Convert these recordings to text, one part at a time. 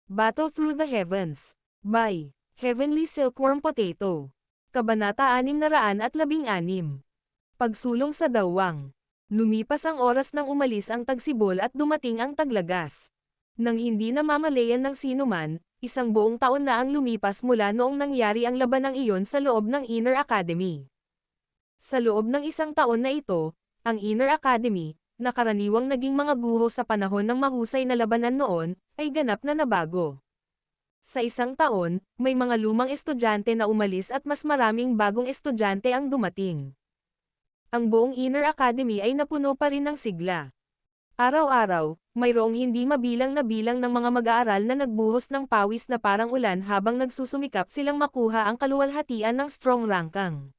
Battle Through the Heavens. By Heavenly Silkworm Potato. Kabanata 616. Pagsulong sa Dawang. Lumipas ang oras nang umalis ang tagsibol at dumating ang taglagas. Nang hindi namamalayan ng sinuman, isang buong taon na ang lumipas mula noong nangyari ang labanang iyon sa loob ng Inner Academy. Sa loob ng isang taon na ito, ang Inner Academy, na karaniwang naging mga guho sa panahon ng mahusay na labanan noon, ay ganap na nabago. Sa isang taon, may mga lumang estudyante na umalis at mas maraming bagong estudyante ang dumating. Ang buong Inner Academy ay napuno pa rin ng sigla. Araw-araw, mayroong hindi mabilang na bilang ng mga mag-aaral na nagbuhos ng pawis na parang ulan habang nagsusumikap silang makuha ang kaluwalhatian ng strong rankang.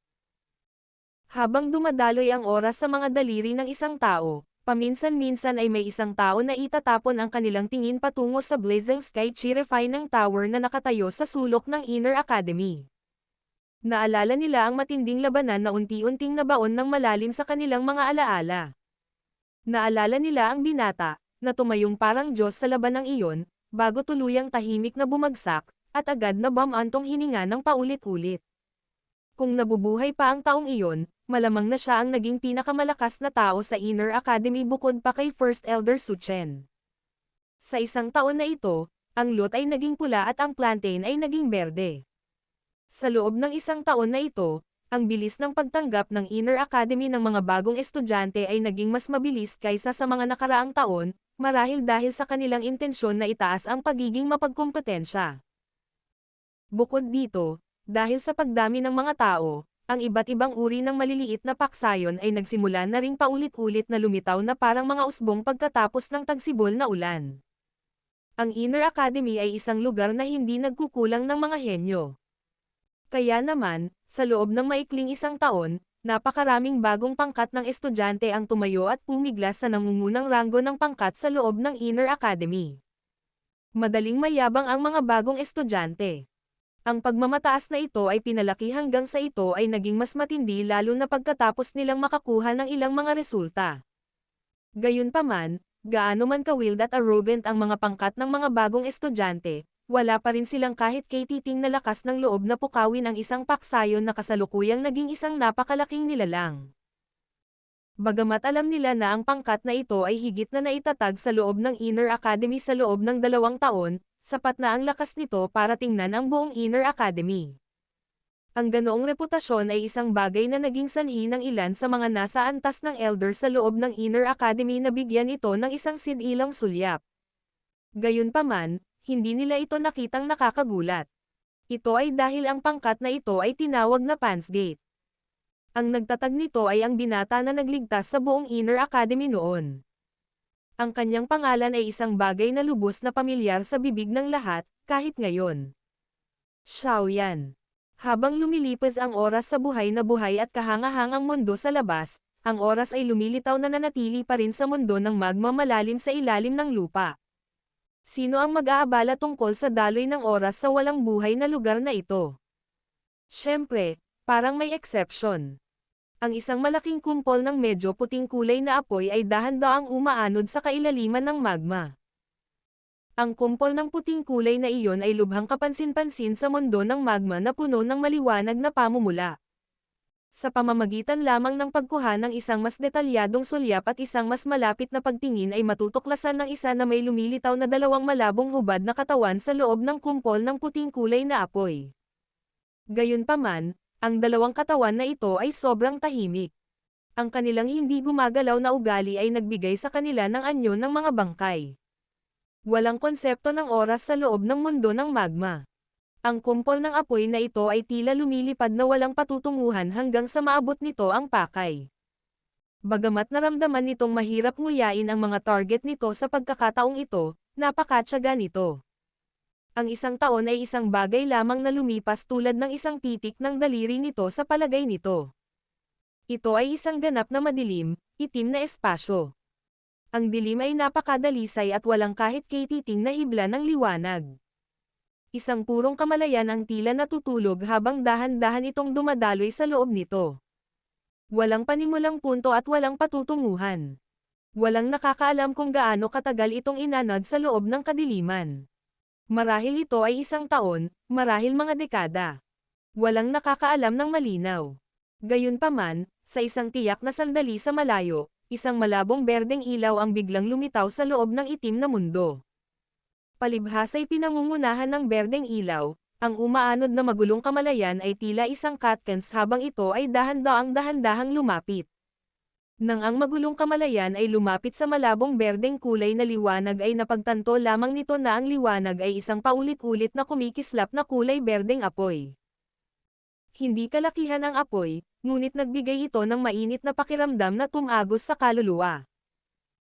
Habang dumadaloy ang oras sa mga daliri ng isang tao, paminsan-minsan ay may isang tao na itatapon ang kanilang tingin patungo sa blazing sky chirify ng tower na nakatayo sa sulok ng Inner Academy. Naalala nila ang matinding labanan na unti-unting nabaon ng malalim sa kanilang mga alaala. Naalala nila ang binata, na tumayong parang Diyos sa labanang iyon, bago tuluyang tahimik na bumagsak, at agad na bumantong hininga ng paulit-ulit. Kung nabubuhay pa ang taong iyon, malamang na siya ang naging pinakamalakas na tao sa Inner Academy bukod pa kay First Elder Suchen. Sa isang taon na ito, ang lot ay naging pula at ang plantain ay naging berde. Sa loob ng isang taon na ito, ang bilis ng pagtanggap ng Inner Academy ng mga bagong estudyante ay naging mas mabilis kaysa sa mga nakaraang taon, marahil dahil sa kanilang intensyon na itaas ang pagiging mapagkompetensya. Bukod dito, dahil sa pagdami ng mga tao, ang iba't ibang uri ng maliliit na paksayon ay nagsimula na ring paulit-ulit na lumitaw na parang mga usbong pagkatapos ng tagsibol na ulan. Ang Inner Academy ay isang lugar na hindi nagkukulang ng mga henyo. Kaya naman, sa loob ng maikling isang taon, napakaraming bagong pangkat ng estudyante ang tumayo at pumiglas sa nangungunang ranggo ng pangkat sa loob ng Inner Academy. Madaling mayabang ang mga bagong estudyante. Ang pagmamataas na ito ay pinalaki hanggang sa ito ay naging mas matindi lalo na pagkatapos nilang makakuha ng ilang mga resulta. Gayunpaman, gaano man ka-wild at arrogant ang mga pangkat ng mga bagong estudyante, wala pa rin silang kahit kay-titing na lakas ng loob na pukawin ang isang paksayon na kasalukuyang naging isang napakalaking nilalang. Bagamat alam nila na ang pangkat na ito ay higit na naitatag sa loob ng Inner Academy sa loob ng 2 taon, sapat na ang lakas nito para tingnan ang buong Inner Academy. Ang ganoong reputasyon ay isang bagay na naging sanhi ng ilan sa mga nasa antas ng elder sa loob ng Inner Academy na bigyan ito ng isang sidilang sulyap. Gayunpaman, hindi nila ito nakitang nakakagulat. Ito ay dahil ang pangkat na ito ay tinawag na Pansgate. Ang nagtatag nito ay ang binata na nagligtas sa buong Inner Academy noon. Ang kanyang pangalan ay isang bagay na lubos na pamilyar sa bibig ng lahat, kahit ngayon. Xiaoyan. Habang lumilipas ang oras sa buhay na buhay at kahangahangang mundo sa labas, ang oras ay lumilitaw na nanatili pa rin sa mundo ng magma malalim sa ilalim ng lupa. Sino ang mag-aabala tungkol sa daloy ng oras sa walang buhay na lugar na ito? Siyempre, parang may exception. Ang isang malaking kumpol ng medyo puting kulay na apoy ay dahan-daang umaanod sa kailaliman ng magma. Ang kumpol ng puting kulay na iyon ay lubhang kapansin-pansin sa mundo ng magma na puno ng maliwanag na pamumula. Sa pamamagitan lamang ng pagkuha ng isang mas detalyadong sulyap at isang mas malapit na pagtingin ay matutuklasan ng isa na may lumilitaw na 2 malabong hubad na katawan sa loob ng kumpol ng puting kulay na apoy. Gayunpaman, ang 2 katawan na ito ay sobrang tahimik. Ang kanilang hindi gumagalaw na ugali ay nagbigay sa kanila ng anyo ng mga bangkay. Walang konsepto ng oras sa loob ng mundo ng magma. Ang kumpol ng apoy na ito ay tila lumilipad na walang patutunguhan hanggang sa maabot nito ang pakay. Bagamat naramdaman nitong mahirap nguyain ang mga target nito sa pagkakataong ito, napakatyaga nito. Ang isang taon ay isang bagay lamang na lumipas tulad ng isang pitik ng daliri nito sa palagay nito. Ito ay isang ganap na madilim, itim na espasyo. Ang dilim ay napakadalisay at walang kahit kay-titing na hibla ng liwanag. Isang purong kamalayan ang tila natutulog habang dahan-dahan itong dumadaloy sa loob nito. Walang panimulang punto at walang patutunguhan. Walang nakakaalam kung gaano katagal itong inanod sa loob ng kadiliman. Marahil ito ay isang taon, marahil mga dekada. Walang nakakaalam ng malinaw. Gayunpaman, sa isang tiyak na sandali sa malayo, isang malabong berdeng ilaw ang biglang lumitaw sa loob ng itim na mundo. Palibhasa'y pinangungunahan ng berdeng ilaw, ang umaanod na magulong kamalayan ay tila isang Catkins habang ito ay dahan-dahang lumapit. Nang ang magulong kamalayan ay lumapit sa malabong berdeng kulay na liwanag ay napagtanto lamang nito na ang liwanag ay isang paulit-ulit na kumikislap na kulay berdeng apoy. Hindi kalakihan ang apoy, ngunit nagbigay ito ng mainit na pakiramdam na tumagos sa kaluluwa.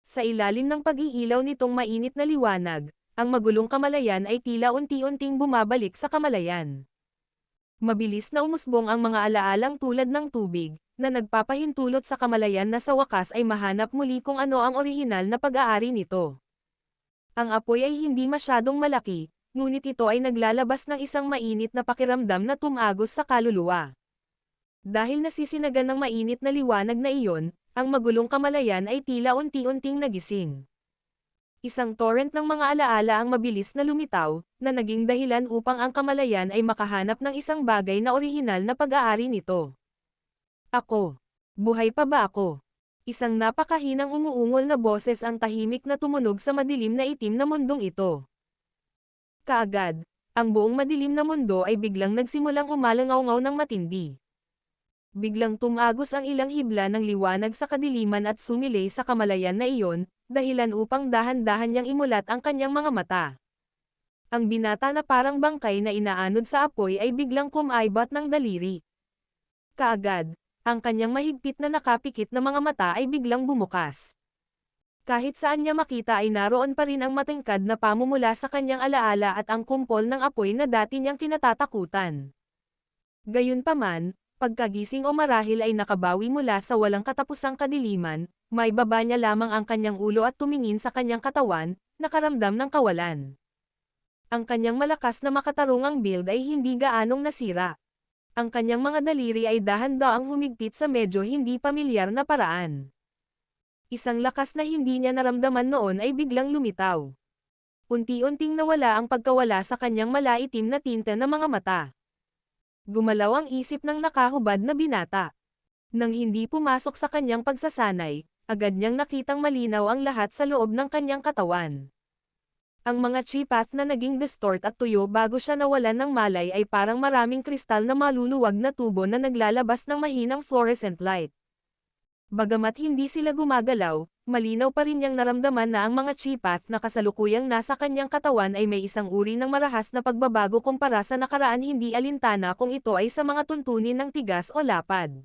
Sa ilalim ng pag-iilaw nitong mainit na liwanag, ang magulong kamalayan ay tila unti-unting bumabalik sa kamalayan. Mabilis na umusbong ang mga alaalang tulad ng tubig, na nagpapahintulot sa kamalayan na sa wakas ay mahanap muli kung ano ang orihinal na pag-aari nito. Ang apoy ay hindi masyadong malaki, ngunit ito ay naglalabas ng isang mainit na pakiramdam na tumagos sa kaluluwa. Dahil nasisinagan ng mainit na liwanag na iyon, ang magulong kamalayan ay tila unti-unting nagising. Isang torrent ng mga alaala ang mabilis na lumitaw, na naging dahilan upang ang kamalayan ay makahanap ng isang bagay na orihinal na pag-aari nito. Ako. Buhay pa ba ako? Isang napakahinang umuungol na boses ang tahimik na tumunog sa madilim na itim na mundong ito. Kaagad, ang buong madilim na mundo ay biglang nagsimulang umalangaw-ngaw ng matindi. Biglang tumagos ang ilang hibla ng liwanag sa kadiliman at sumilay sa kamalayan na iyon, dahilan upang dahan-dahan niyang imulat ang kanyang mga mata. Ang binata na parang bangkay na inaanod sa apoy ay biglang kumaibat ng daliri. Kaagad, ang kanyang mahigpit na nakapikit na mga mata ay biglang bumukas. Kahit saan niya makita ay naroon pa rin ang matingkad na pamumula sa kanyang alaala at ang kumpol ng apoy na dati niyang kinatatakutan. Gayunpaman, pagkagising o marahil ay nakabawi mula sa walang katapusang kadiliman, may baba niya lamang ang kanyang ulo at tumingin sa kanyang katawan, nakaramdam ng kawalan. Ang kanyang malakas na makatarungang build ay hindi gaanong nasira. Ang kanyang mga daliri ay dahan-daang humigpit sa medyo hindi pamilyar na paraan. Isang lakas na hindi niya naramdaman noon ay biglang lumitaw. Unti-unting nawala ang pagkawala sa kanyang malaitim na tinta ng mga mata. Gumalaw ang isip ng nakahubad na binata. Nang hindi pumasok sa kanyang pagsasanay, agad niyang nakitang malinaw ang lahat sa loob ng kanyang katawan. Ang mga chi path na naging distort at tuyo bago siya nawalan ng malay ay parang maraming kristal na maluluwag na tubo na naglalabas ng mahinang fluorescent light. Bagamat hindi sila gumagalaw, malinaw pa rin niyang naramdaman na ang mga chi path na kasalukuyang nasa kanyang katawan ay may isang uri ng marahas na pagbabago kumpara sa nakaraan, hindi alintana kung ito ay sa mga tuntunin ng tigas o lapad.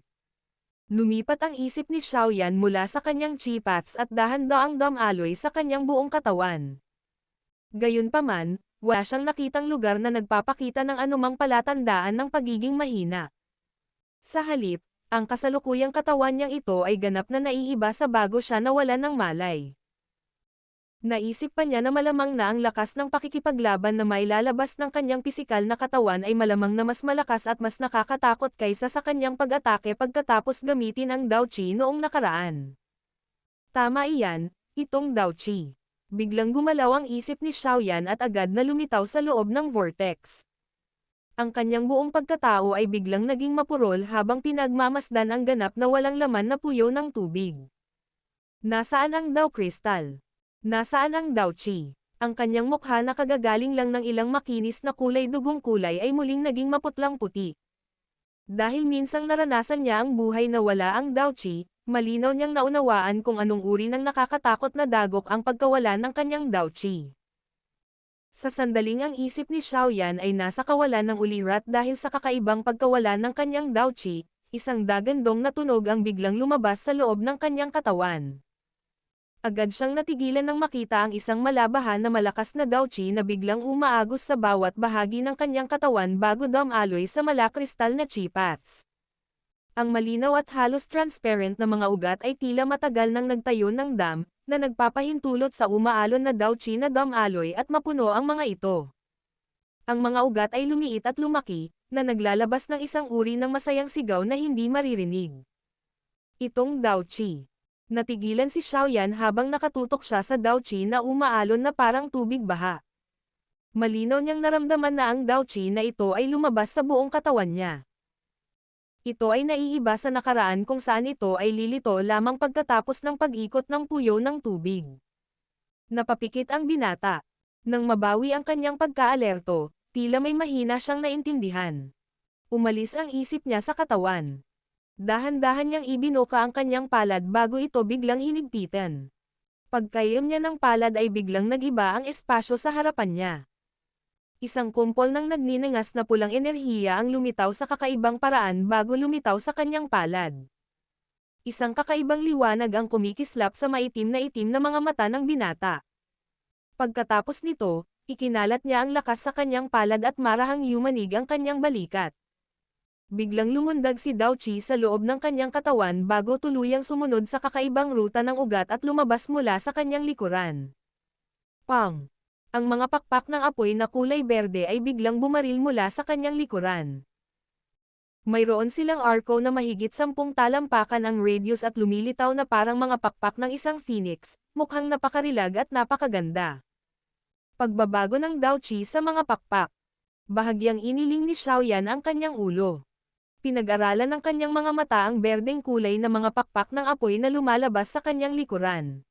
Lumipat ang isip ni Xiaoyan mula sa kanyang chi paths at dahan-daang dumaloy sa kanyang buong katawan. Gayunpaman, wala siyang nakitang lugar na nagpapakita ng anumang palatandaan ng pagiging mahina. Sa halip, ang kasalukuyang katawan niyang ito ay ganap na naiiba sa bago siya nawalan ng malay. Naisip pa niya na malamang na ang lakas ng pakikipaglaban na mailalabas ng kanyang pisikal na katawan ay malamang na mas malakas at mas nakakatakot kaysa sa kanyang pag-atake pagkatapos gamitin ang Dao Qi noong nakaraan. Tama iyan, itong Dao Qi. Biglang gumalaw ang isip ni Xiaoyan at agad na lumitaw sa loob ng vortex. Ang kanyang buong pagkatao ay biglang naging mapurol habang pinagmamasdan ang ganap na walang laman na puyo ng tubig. Nasaan ang Dao Crystal? Nasaan ang Dao Qi? Ang kanyang mukha na kagagaling lang ng ilang makinis na kulay dugong kulay ay muling naging maputlang puti. Dahil minsang naranasan niya ang buhay na wala ang Dao Qi, malinaw niyang naunawaan kung anong uri ng nakakatakot na dagok ang pagkawala ng kanyang Dao Qi. Sa sandaling ang isip ni Xiaoyan ay nasa kawalan ng ulirat dahil sa kakaibang pagkawala ng kanyang Dao Qi, isang dagandong na tunog ang biglang lumabas sa loob ng kanyang katawan. Agad siyang natigilan nang makita ang isang malabahan na malakas na Dao Qi na biglang umaagos sa bawat bahagi ng kanyang katawan bago dumaloy sa malakristal na chi paths. Ang malinaw at halos transparent na mga ugat ay tila matagal nang nagtayo ng dam, na nagpapahintulot sa umaalon na Dao Qi na dumaloy at mapuno ang mga ito. Ang mga ugat ay lumiit at lumaki, na naglalabas ng isang uri ng masayang sigaw na hindi maririnig. Itong Dao Qi. Natigilan si Xiaoyan habang nakatutok siya sa Dao Qi na umaalon na parang tubig baha. Malinaw niyang naramdaman na ang Dao Qi na ito ay lumabas sa buong katawan niya. Ito ay naiiba sa nakaraan kung saan ito ay lilito lamang pagkatapos ng pag-ikot ng puyo ng tubig. Napapikit ang binata. Nang mabawi ang kanyang pagkaalerto, tila may mahina siyang naintindihan. Umalis ang isip niya sa katawan. Dahan-dahan niyang ibinuka ang kanyang palad bago ito biglang hinigpitan. Pagkayom niya ng palad ay biglang nag-iba ang espasyo sa harapan niya. Isang kumpol ng nagniningas na pulang enerhiya ang lumitaw sa kakaibang paraan bago lumitaw sa kanyang palad. Isang kakaibang liwanag ang kumikislap sa maitim na mga mata ng binata. Pagkatapos nito, ikinalat niya ang lakas sa kanyang palad at marahang yumanig ang kanyang balikat. Biglang lumundag si Dao Qi sa loob ng kanyang katawan bago tuluyang sumunod sa kakaibang ruta ng ugat at lumabas mula sa kanyang likuran. Pang! Ang mga pakpak ng apoy na kulay berde ay biglang bumaril mula sa kanyang likuran. Mayroon silang arco na mahigit 10 talampakan ang radius at lumilitaw na parang mga pakpak ng isang phoenix, mukhang napakarilag at napakaganda. Pagbabago ng Dao Qi sa mga pakpak. Bahagyang iniling ni Xiaoyan ang kanyang ulo. Pinag-aralan ng kanyang mga mata ang berdeng kulay na mga pakpak ng apoy na lumalabas sa kanyang likuran.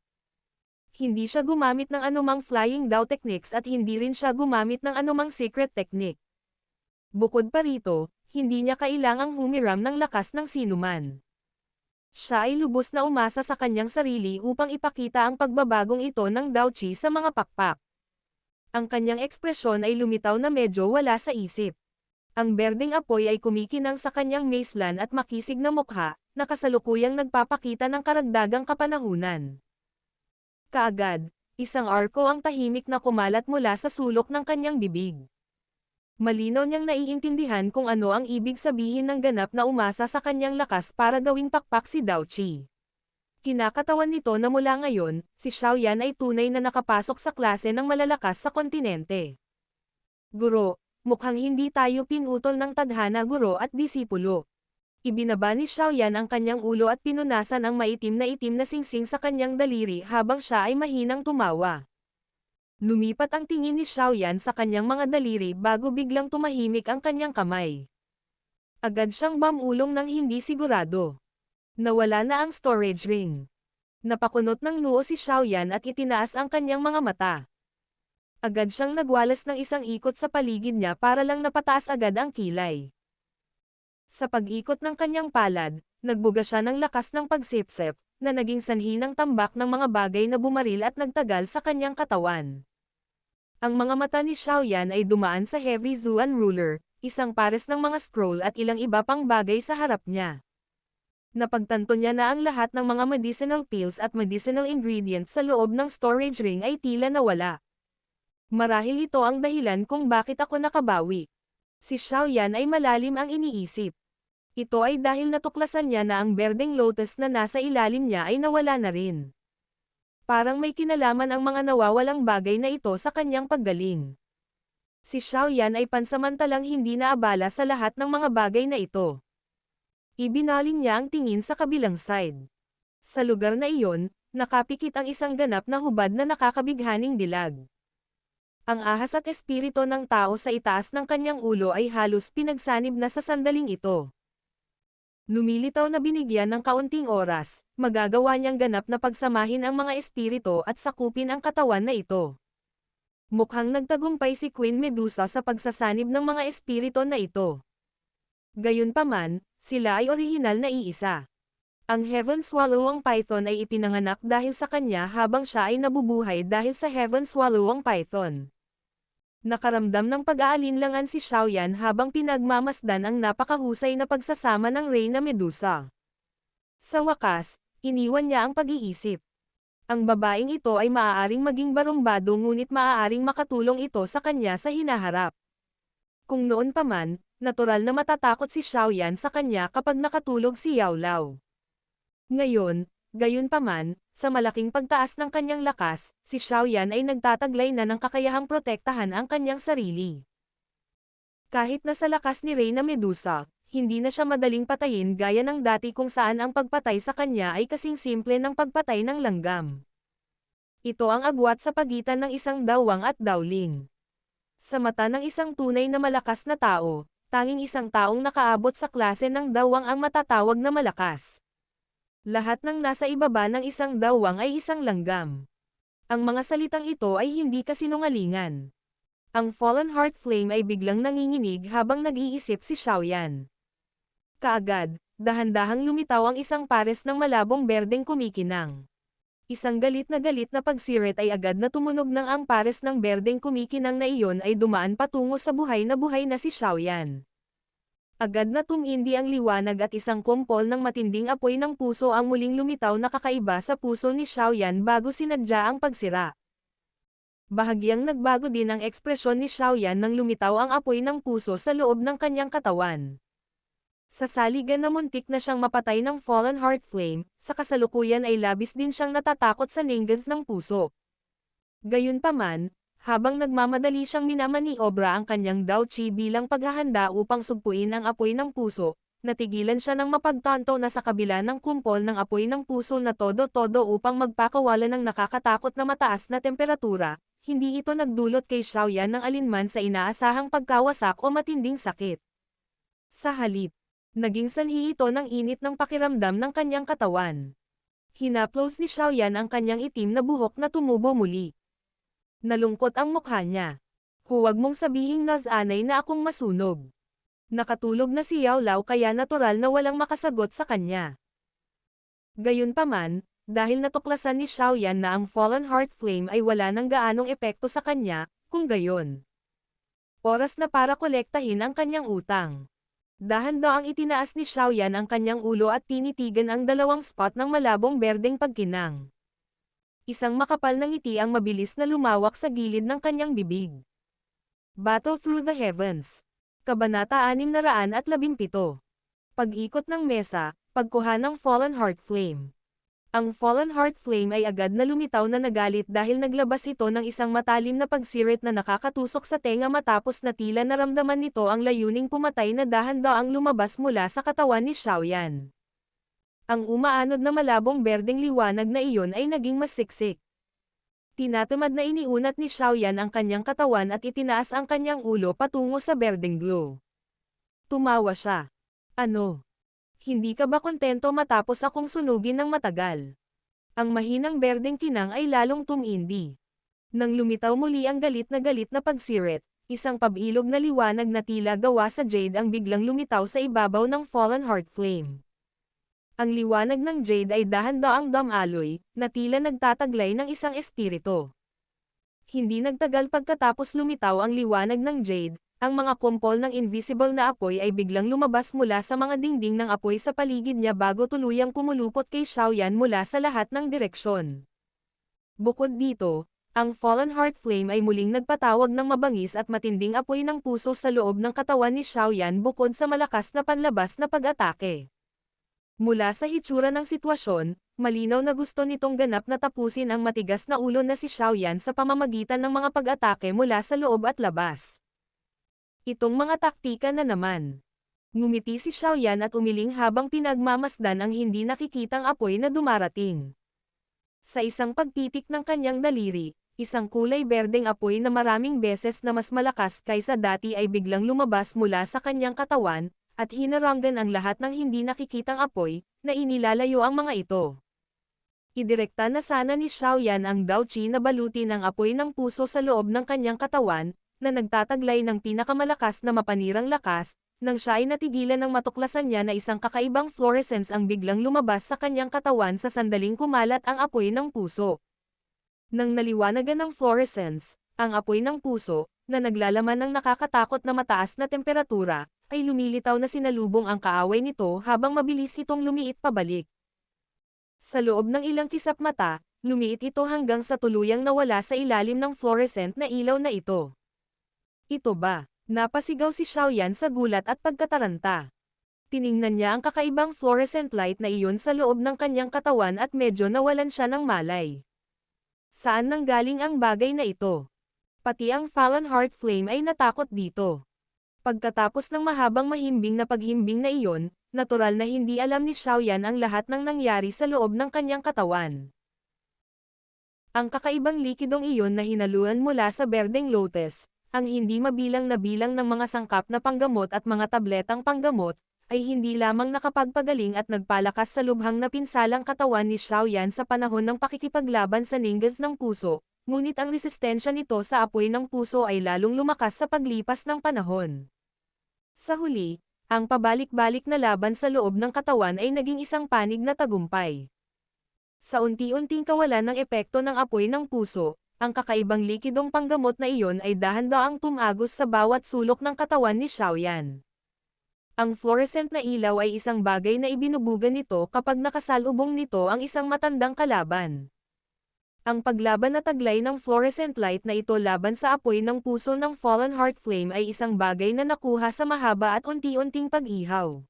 Hindi siya gumamit ng anumang flying Dao techniques at hindi rin siya gumamit ng anumang secret technique. Bukod pa rito, hindi niya kailangang humiram ng lakas ng sinuman. Siya ay lubos na umasa sa kanyang sarili upang ipakita ang pagbabagong ito ng Dao Qi sa mga pakpak. Ang kanyang ekspresyon ay lumitaw na medyo wala sa isip. Ang berdeng apoy ay kumikinang sa kanyang macelan at makisig na mukha, na kasalukuyang nagpapakita ng karagdagang kapanahunan. Kaagad, isang arko ang tahimik na kumalat mula sa sulok ng kanyang bibig. Malinaw niyang naiintindihan kung ano ang ibig sabihin ng ganap na umasa sa kanyang lakas para gawing pakpak si Dao Qi. Kinakatawan nito na mula ngayon, si Xiaoyan ay tunay na nakapasok sa klase ng malalakas sa kontinente. Guro, mukhang hindi tayo pinutol ng tadhana guro at disipulo. Ibinaba ni Xiaoyan ang kanyang ulo at pinunasan ang maitim na singsing sa kanyang daliri habang siya ay mahinang tumawa. Lumipat ang tingin ni Xiaoyan sa kanyang mga daliri bago biglang tumahimik ang kanyang kamay. Agad siyang bamulong ng hindi sigurado. Nawala na ang storage ring. Napakunot ng noo si Xiaoyan at itinaas ang kanyang mga mata. Agad siyang nagwalas ng isang ikot sa paligid niya para lang napataas agad ang kilay. Sa pag-ikot ng kanyang palad, nagbuga siya ng lakas ng pagsipsip, na naging sanhi ng tambak ng mga bagay na bumaril at nagtagal sa kanyang katawan. Ang mga mata ni Xiaoyan ay dumaan sa Heavy Zuan Ruler, isang pares ng mga scroll at ilang iba pang bagay sa harap niya. Napagtanto niya na ang lahat ng mga medicinal pills at medicinal ingredients sa loob ng storage ring ay tila nawala. Marahil ito ang dahilan kung bakit ako nakabawi. Si Xiaoyan ay malalim ang iniisip. Ito ay dahil natuklasan niya na ang berdeng lotus na nasa ilalim niya ay nawala na rin. Parang may kinalaman ang mga nawawalang bagay na ito sa kanyang paggaling. Si Xiaoyan ay pansamantalang hindi naabala sa lahat ng mga bagay na ito. Ibinaling niya ang tingin sa kabilang side. Sa lugar na iyon, nakapikit ang isang ganap na hubad na nakakabighaning dilag. Ang ahas at espirito ng tao sa itaas ng kanyang ulo ay halos pinagsanib na sa sandaling ito. Lumilitaw na binigyan ng kaunting oras, magagawa niyang ganap na pagsamahin ang mga espirito at sakupin ang katawan na ito. Mukhang nagtagumpay si Queen Medusa sa pagsasanib ng mga espirito na ito. Gayunpaman, sila ay orihinal na iisa. Ang Heaven Swallowing Python ay ipinanganak dahil sa kanya habang siya ay nabubuhay dahil sa Heaven Swallowing Python. Nakaramdam ng pag-aalinlangan si Xiaoyan habang pinagmamasdan ang napakahusay na pagsasama ng Reyna Medusa. Sa wakas, iniwan niya ang pag-iisip. Ang babaeng ito ay maaaring maging barumbado ngunit maaaring makatulong ito sa kanya sa hinaharap. Kung noon pa man, natural na matatakot si Xiaoyan sa kanya kapag nakatulog si Yao Lao. Ngayon, gayunpaman, sa malaking pagtaas ng kanyang lakas, si Xiaoyan ay nagtataglay na ng kakayahang protektahan ang kanyang sarili. Kahit na sa lakas ni Reyna Medusa, hindi na siya madaling patayin gaya ng dati kung saan ang pagpatay sa kanya ay kasing simple ng pagpatay ng langgam. Ito ang agwat sa pagitan ng isang dawang at dawling. Sa mata ng isang tunay na malakas na tao, tanging isang taong nakaabot sa klase ng dawang ang matatawag na malakas. Lahat ng nasa ibaba ng isang dawang ay isang langgam. Ang mga salitang ito ay hindi kasinungalingan. Ang Fallen Heart Flame ay biglang nanginginig habang nag-iisip si Xiaoyan. Kaagad, dahan-dahang lumitaw ang isang pares ng malabong berdeng kumikinang. Isang galit na pagsirit ay agad na tumunog ng ang pares ng berdeng kumikinang na iyon ay dumaan patungo sa buhay na si Xiaoyan. Agad na tumindi ang liwanag at isang kumpol ng matinding apoy ng puso ang muling lumitaw na kakaiba sa puso ni Xiaoyan bago sinadya ang pagsira. Bahagyang nagbago din ang ekspresyon ni Xiaoyan nang lumitaw ang apoy ng puso sa loob ng kanyang katawan. Sa saligan na muntik na siyang mapatay ng Fallen Heart Flame, sa kasalukuyan ay labis din siyang natatakot sa ningas ng puso. Gayunpaman, habang nagmamadali siyang minamaniobra ang kanyang Dao Chi bilang paghahanda upang sugpuin ang apoy ng puso, natigilan siya ng mapagtanto na sa kabila ng kumpol ng apoy ng puso na todo-todo upang magpakawala ng nakakatakot na mataas na temperatura, hindi ito nagdulot kay Xiaoyan ng alinman sa inaasahang pagkawasak o matinding sakit. Sa halip, naging sanhi ito ng init ng pakiramdam ng kanyang katawan. Hinaplos ni Xiaoyan ang kanyang itim na buhok na tumubo muli. Nalungkot ang mukha niya. Huwag mong sabihing nasanay na akong masunog. Nakatulog na si Yao Lao kaya natural na walang makasagot sa kanya. Gayunpaman, dahil natuklasan ni Xiaoyan na ang Fallen Heart Flame ay wala nang gaanong epekto sa kanya, kung gayon. Oras na para kolektahin ang kanyang utang. Dahan-daang itinaas ni Xiaoyan ang kanyang ulo at tinitigan ang dalawang spot ng malabong berdeng pagkinang. Isang makapal na ngiti ang mabilis na lumawak sa gilid ng kanyang bibig. Battle Through the Heavens. Kabanata 617. Pag-ikot ng mesa, pagkuha ng Fallen Heart Flame. Ang Fallen Heart Flame ay agad na lumitaw na nagalit dahil naglabas ito ng isang matalim na pagsirit na nakakatusok sa tenga matapos na tila naramdaman nito ang layuning pumatay na dahan-daang lumabas mula sa katawan ni Xiaoyan. Ang umaanod na malabong berdeng liwanag na iyon ay naging mas siksik. Tinatamad na iniunat ni Xiaoyan ang kanyang katawan at itinaas ang kanyang ulo patungo sa berdeng glow. Tumawa siya. Ano? Hindi ka ba kontento matapos akong sunugin ng matagal? Ang mahinang berdeng kinang ay lalong tumindi. Nang lumitaw muli ang galit na pagsirit, isang pabilog na liwanag na tila gawa sa jade ang biglang lumitaw sa ibabaw ng Fallen Heart Flame. Ang liwanag ng jade ay dahan-daang damaloy, na tila nagtataglay ng isang espiritu. Hindi nagtagal pagkatapos lumitaw ang liwanag ng jade, ang mga kumpol ng invisible na apoy ay biglang lumabas mula sa mga dingding ng apoy sa paligid niya bago tuluyang pumulupot kay Xiaoyan mula sa lahat ng direksyon. Bukod dito, ang Fallen Heart Flame ay muling nagpatawag ng mabangis at matinding apoy ng puso sa loob ng katawan ni Xiaoyan bukod sa malakas na panlabas na pag-atake. Mula sa hitsura ng sitwasyon, malinaw na gusto nitong ganap na tapusin ang matigas na ulo na si Xiaoyan sa pamamagitan ng mga pag-atake mula sa loob at labas. Itong mga taktika na naman. Ngumiti si Xiaoyan at umiling habang pinagmamasdan ang hindi nakikitang apoy na dumarating. Sa isang pagpitik ng kanyang daliri, isang kulay berdeng apoy na maraming beses na mas malakas kaysa dati ay biglang lumabas mula sa kanyang katawan, at hinaranggan ang lahat ng hindi nakikitang apoy, na inilalayo ang mga ito. Idirekta na sana ni Xiaoyan ang Dao Chi na balutin ang apoy ng puso sa loob ng kanyang katawan, na nagtataglay ng pinakamalakas na mapanirang lakas, nang siya ay natigilan ng matuklasan niya na isang kakaibang fluorescence ang biglang lumabas sa kanyang katawan sa sandaling kumalat ang apoy ng puso. Nang naliwanagan ng fluorescence, ang apoy ng puso, na naglalaman ng nakakatakot na mataas na temperatura, ay lumilitaw na sinalubong ang kaaway nito habang mabilis itong lumiit pabalik. Sa loob ng ilang kisap mata, lumiit ito hanggang sa tuluyang nawala sa ilalim ng fluorescent na ilaw na ito. Ito ba? Napasigaw si Xiaoyan sa gulat at pagkataranta. Tiningnan niya ang kakaibang fluorescent light na iyon sa loob ng kanyang katawan at medyo nawalan siya ng malay. Saan nanggaling ang bagay na ito? Pati ang Fallen Heart Flame ay natakot dito. Pagkatapos ng mahabang mahimbing na paghimbing na iyon, natural na hindi alam ni Xiaoyan ang lahat ng nangyari sa loob ng kanyang katawan. Ang kakaibang likidong iyon na hinaluan mula sa berdeng lotus, ang hindi mabilang na bilang ng mga sangkap na panggamot at mga tabletang panggamot, ay hindi lamang nakapagpagaling at nagpalakas sa lubhang na pinsalang katawan ni Xiaoyan sa panahon ng pakikipaglaban sa ninjas ng puso, ngunit ang resistensya nito sa apoy ng puso ay lalong lumakas sa paglipas ng panahon. Sa huli, ang pabalik-balik na laban sa loob ng katawan ay naging isang panig na tagumpay. Sa unti-unting kawalan ng epekto ng apoy ng puso, ang kakaibang likidong panggamot na iyon ay dahan-daang tumagos sa bawat sulok ng katawan ni Xiaoyan. Ang fluorescent na ilaw ay isang bagay na ibinubuga nito kapag nakasalubong nito ang isang matandang kalaban. Ang paglaban na taglay ng fluorescent light na ito laban sa apoy ng puso ng Fallen Heart Flame ay isang bagay na nakuha sa mahaba at unti-unting pag-ihaw.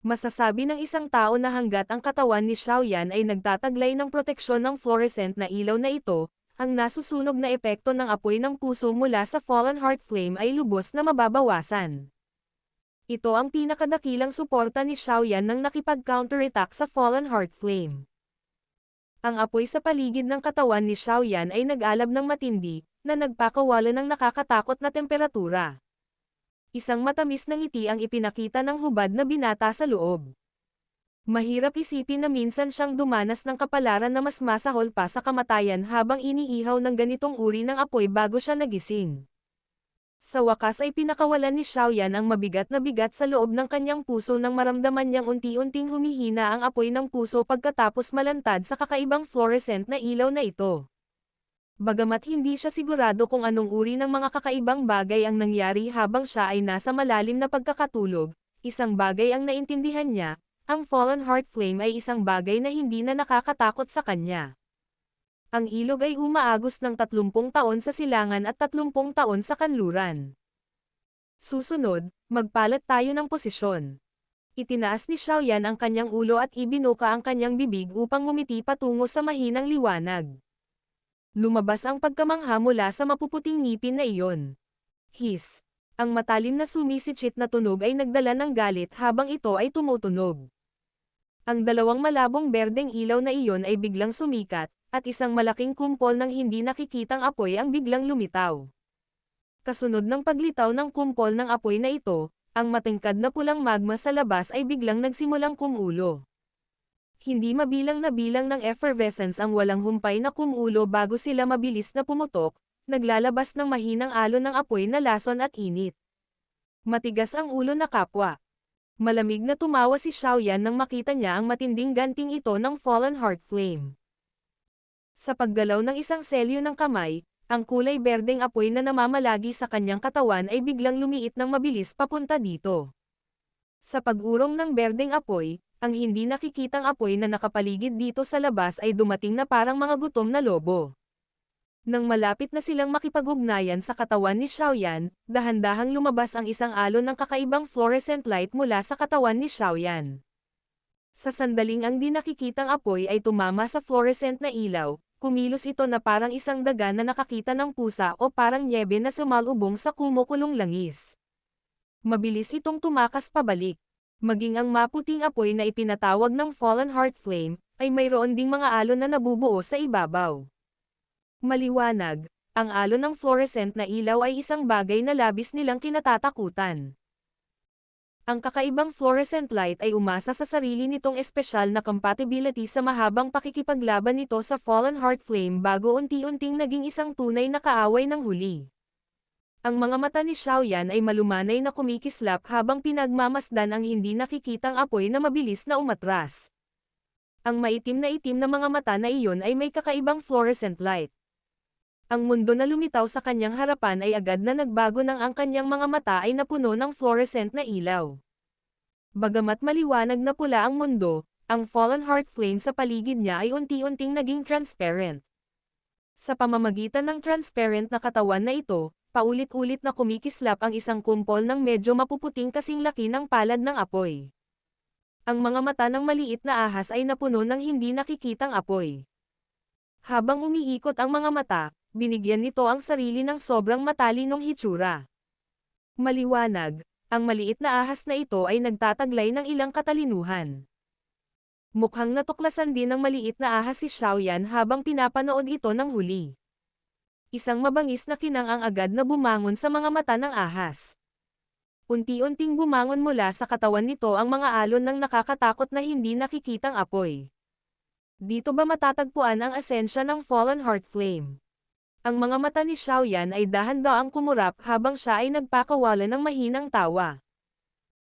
Masasabi ng isang tao na hanggat ang katawan ni Xiaoyan ay nagtataglay ng proteksyon ng fluorescent na ilaw na ito, ang nasusunog na epekto ng apoy ng puso mula sa Fallen Heart Flame ay lubos na mababawasan. Ito ang pinakadakilang suporta ni Xiaoyan nang nakipag-counterattack sa Fallen Heart Flame. Ang apoy sa paligid ng katawan ni Xiaoyan ay nag-alab ng matindi, na nagpakawala ng nakakatakot na temperatura. Isang matamis na ngiti ang ipinakita ng hubad na binata sa loob. Mahirap isipin na minsan siyang dumanas ng kapalaran na mas masahol pa sa kamatayan habang iniihaw ng ganitong uri ng apoy bago siya nagising. Sa wakas ay pinakawalan ni Xiaoyan ang mabigat na bigat sa loob ng kanyang puso nang maramdaman niyang unti-unting humihina ang apoy ng puso pagkatapos malantad sa kakaibang fluorescent na ilaw na ito. Bagamat hindi siya sigurado kung anong uri ng mga kakaibang bagay ang nangyari habang siya ay nasa malalim na pagkakatulog, isang bagay ang naintindihan niya, ang Fallen Heart Flame ay isang bagay na hindi na nakakatakot sa kanya. Ang ilog ay umaagos ng 30 taon sa silangan at 30 taon sa kanluran. Susunod, magpalat tayo ng posisyon. Itinaas ni Xiaoyan ang kanyang ulo at ibinuka ang kanyang bibig upang ngumiti patungo sa mahinang liwanag. Lumabas ang pagkamangha mula sa mapuputing ngipin na iyon. Hiss! Ang matalim na sumisitsit na tunog ay nagdala ng galit habang ito ay tumutunog. Ang dalawang malabong berdeng ilaw na iyon ay biglang sumikat, at isang malaking kumpol ng hindi nakikitang apoy ang biglang lumitaw. Kasunod ng paglitaw ng kumpol ng apoy na ito, ang matingkad na pulang magma sa labas ay biglang nagsimulang kumulo. Hindi mabilang na bilang ng effervescence ang walang humpay na kumulo bago sila mabilis na pumutok, naglalabas ng mahinang alon ng apoy na lason at init. Matigas ang ulo na kapwa. Malamig na tumawa si Xiaoyan nang makita niya ang matinding ganting ito ng Fallen Heart Flame. Sa paggalaw ng isang selyo ng kamay, ang kulay berdeng apoy na namamalagi sa kanyang katawan ay biglang lumiit ng mabilis papunta dito. Sa pag-urong ng berdeng apoy, ang hindi nakikitang apoy na nakapaligid dito sa labas ay dumating na parang mga gutom na lobo. Nang malapit na silang makipag-ugnayan sa katawan ni Xiaoyan, dahan-dahang lumabas ang isang alon ng kakaibang fluorescent light mula sa katawan ni Xiaoyan. Sa sandaling ang di nakikitang apoy ay tumama sa fluorescent na ilaw, kumilos ito na parang isang daga na nakakita ng pusa o parang nyebe na sumalubong sa kumukulong langis. Mabilis itong tumakas pabalik. Maging ang maputing apoy na ipinatawag ng Fallen Heart Flame, ay mayroon ding mga alon na nabubuo sa ibabaw. Maliwanag, ang alon ng fluorescent na ilaw ay isang bagay na labis nilang kinatatakutan. Ang kakaibang fluorescent light ay umasa sa sarili nitong espesyal na compatibility sa mahabang pakikipaglaban nito sa Fallen Heart Flame bago unti-unting naging isang tunay na kaaway ng huli. Ang mga mata ni Xiaoyan ay malumanay na kumikislap habang pinagmamasdan ang hindi nakikitang apoy na mabilis na umatras. Ang maitim na mga mata na iyon ay may kakaibang fluorescent light. Ang mundo na lumitaw sa kanyang harapan ay agad na nagbago nang ang kanyang mga mata ay napuno ng fluorescent na ilaw. Bagamat maliwanag na pula ang mundo, ang Fallen Heart Flame sa paligid niya ay unti-unting naging transparent. Sa pamamagitan ng transparent na katawan na ito, paulit-ulit na kumikislap ang isang kumpol ng medyo mapuputing kasing laki ng palad ng apoy. Ang mga mata ng maliit na ahas ay napuno ng hindi nakikitang apoy. Habang umiikot ang mga mata, binigyan nito ang sarili ng sobrang matalinong hitsura. Maliwanag, ang maliit na ahas na ito ay nagtataglay ng ilang katalinuhan. Mukhang natuklasan din ng maliit na ahas si Xiaoyan habang pinapanood ito ng huli. Isang mabangis na kinang ang agad na bumangon sa mga mata ng ahas. Unti-unting bumangon mula sa katawan nito ang mga alon ng nakakatakot na hindi nakikitang apoy. Dito ba matatagpuan ang esensya ng Fallen Heart Flame? Ang mga mata ni Xiaoyan ay dahan-daang kumurap habang siya ay nagpakawala ng mahinang tawa.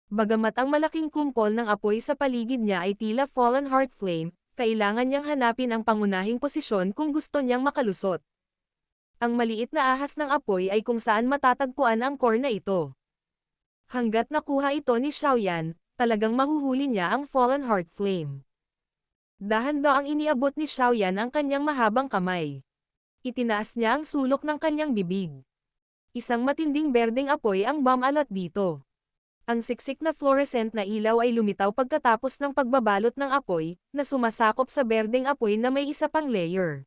Bagamat ang malaking kumpol ng apoy sa paligid niya ay tila Fallen Heart Flame, kailangan niyang hanapin ang pangunahing posisyon kung gusto niyang makalusot. Ang maliit na ahas ng apoy ay kung saan matatagpuan ang core na ito. Hanggat nakuha ito ni Xiaoyan, talagang mahuhuli niya ang Fallen Heart Flame. Dahan-daang iniabot ni Xiaoyan ang kanyang mahabang kamay. Itinaas niya ang sulok ng kanyang bibig. Isang matinding berdeng apoy ang bumalat dito. Ang siksik na fluorescent na ilaw ay lumitaw pagkatapos ng pagbabalot ng apoy, na sumasakop sa berdeng apoy na may isa pang layer.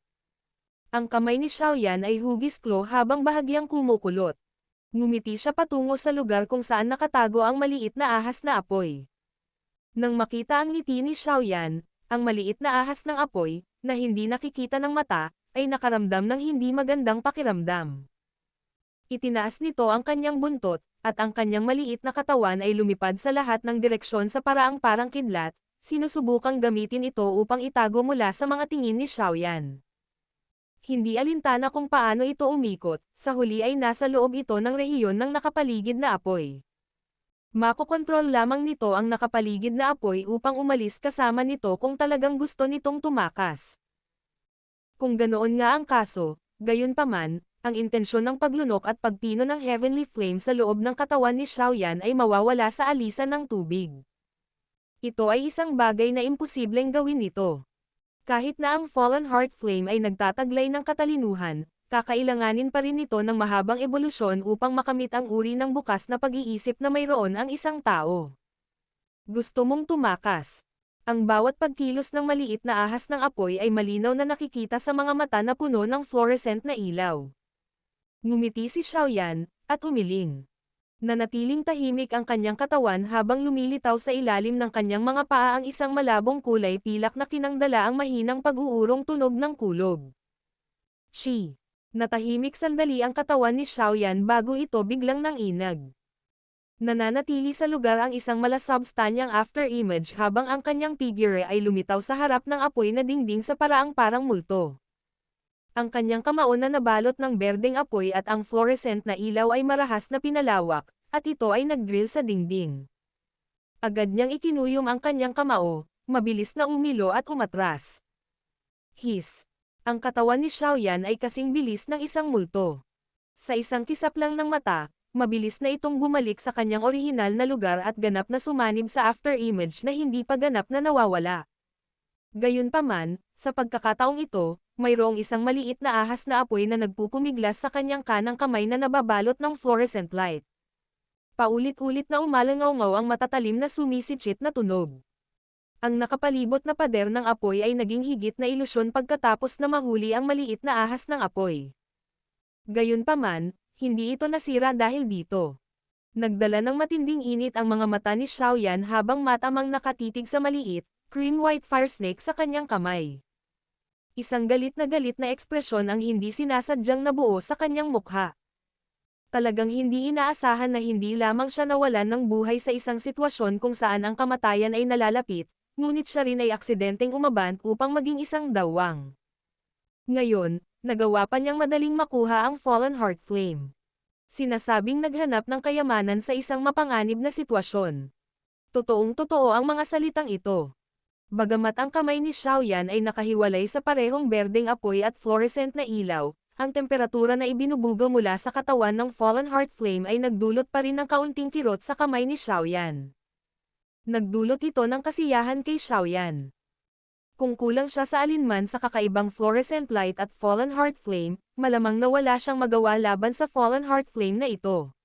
Ang kamay ni Xiaoyan ay hugis claw habang bahagyang kumukulot. Ngumiti siya patungo sa lugar kung saan nakatago ang maliit na ahas na apoy. Nang makita ang ngiti ni Xiaoyan, ang maliit na ahas ng apoy, na hindi nakikita ng mata, ay nakaramdam ng hindi magandang pakiramdam. Itinaas nito ang kanyang buntot, at ang kanyang maliit na katawan ay lumipad sa lahat ng direksyon sa paraang parang kidlat, sinusubukang gamitin ito upang itago mula sa mga tingin ni Xiaoyan. Hindi alintana kung paano ito umikot, sa huli ay nasa loob ito ng rehiyon ng nakapaligid na apoy. Makokontrol lamang nito ang nakapaligid na apoy upang umalis kasama nito kung talagang gusto nitong tumakas. Kung ganoon nga ang kaso, gayunpaman, ang intensyon ng paglunok at pagpino ng Heavenly Flame sa loob ng katawan ni Xiaoyan ay mawawala sa alisan ng tubig. Ito ay isang bagay na imposibleng gawin nito. Kahit na ang Fallen Heart Flame ay nagtataglay ng katalinuhan, kakailanganin pa rin nito ng mahabang ebolusyon upang makamit ang uri ng bukas na pag-iisip na mayroon ang isang tao. Gusto mong tumakas. Ang bawat pagkilos ng maliit na ahas ng apoy ay malinaw na nakikita sa mga mata na puno ng fluorescent na ilaw. Ngumiti si Xiaoyan, at umiling. Nanatiling tahimik ang kanyang katawan habang lumilitaw sa ilalim ng kanyang mga paa ang isang malabong kulay pilak na kinangdala ang mahinang pag-uurong tunog ng kulog. Shi. Natahimik sandali ang katawan ni Xiaoyan bago ito biglang nanginag. Nananatili sa lugar ang isang malasubstanyang afterimage habang ang kanyang figure ay lumitaw sa harap ng apoy na dingding sa paraang parang multo. Ang kanyang kamao na nabalot ng berdeng apoy at ang fluorescent na ilaw ay marahas na pinalawak, at ito ay nag-drill sa dingding. Agad niyang ikinuyom ang kanyang kamao, mabilis na umilo at umatras. His. Ang katawan ni Xiaoyan ay kasing bilis ng isang multo. Sa isang kisap lang ng mata, mabilis na itong bumalik sa kanyang orihinal na lugar at ganap na sumanib sa afterimage na hindi pa ganap na nawawala. Gayunpaman, sa pagkakataong ito, mayroong isang maliit na ahas na apoy na nagpupumiglas sa kanyang kanang kamay na nababalot ng fluorescent light. Paulit-ulit na umalangaw-ngaw ang matatalim na sumisitsit na tunog. Ang nakapalibot na pader ng apoy ay naging higit na ilusyon pagkatapos na mahuli ang maliit na ahas ng apoy. Gayunpaman, hindi ito nasira dahil dito. Nagdala ng matinding init ang mga mata ni Xiaoyan habang matamang nakatitig sa maliit, cream-white fire snake sa kanyang kamay. Isang galit na ekspresyon ang hindi sinasadyang nabuo sa kanyang mukha. Talagang hindi inaasahan na hindi lamang siya nawalan ng buhay sa isang sitwasyon kung saan ang kamatayan ay nalalapit, ngunit siya rin ay aksidenteng umabant upang maging isang dawang. Ngayon, nagawa pa niyang madaling makuha ang Fallen Heart Flame. Sinasabing naghanap ng kayamanan sa isang mapanganib na sitwasyon. Totoong-totoo ang mga salitang ito. Bagamat ang kamay ni Xiaoyan ay nakahiwalay sa parehong berdeng apoy at fluorescent na ilaw, ang temperatura na ibinubuga mula sa katawan ng Fallen Heart Flame ay nagdulot pa rin ng kaunting kirot sa kamay ni Xiaoyan. Nagdulot ito ng kasiyahan kay Xiaoyan. Kung kulang siya sa alinman sa kakaibang fluorescent light at Fallen Heart Flame, malamang na wala siyang magawa laban sa Fallen Heart Flame na ito.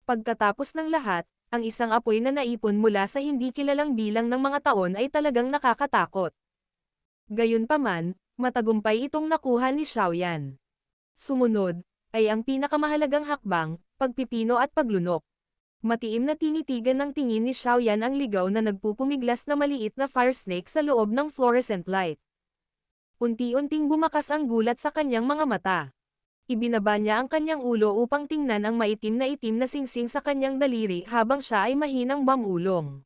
Pagkatapos ng lahat, ang isang apoy na naipon mula sa hindi kilalang bilang ng mga taon ay talagang nakakatakot. Gayunpaman, matagumpay itong nakuha ni Xiaoyan. Sumunod, ay ang pinakamahalagang hakbang, pagpipino at paglunok. Matiim na tinitigan ng tingin ni Xiaoyan ang ligaw na nagpupumiglas na maliit na fire snake sa loob ng fluorescent light. Unti-unting bumakas ang gulat sa kanyang mga mata. Ibinaba niya ang kanyang ulo upang tingnan ang maitim na singsing sa kanyang daliri habang siya ay mahinang bumulong.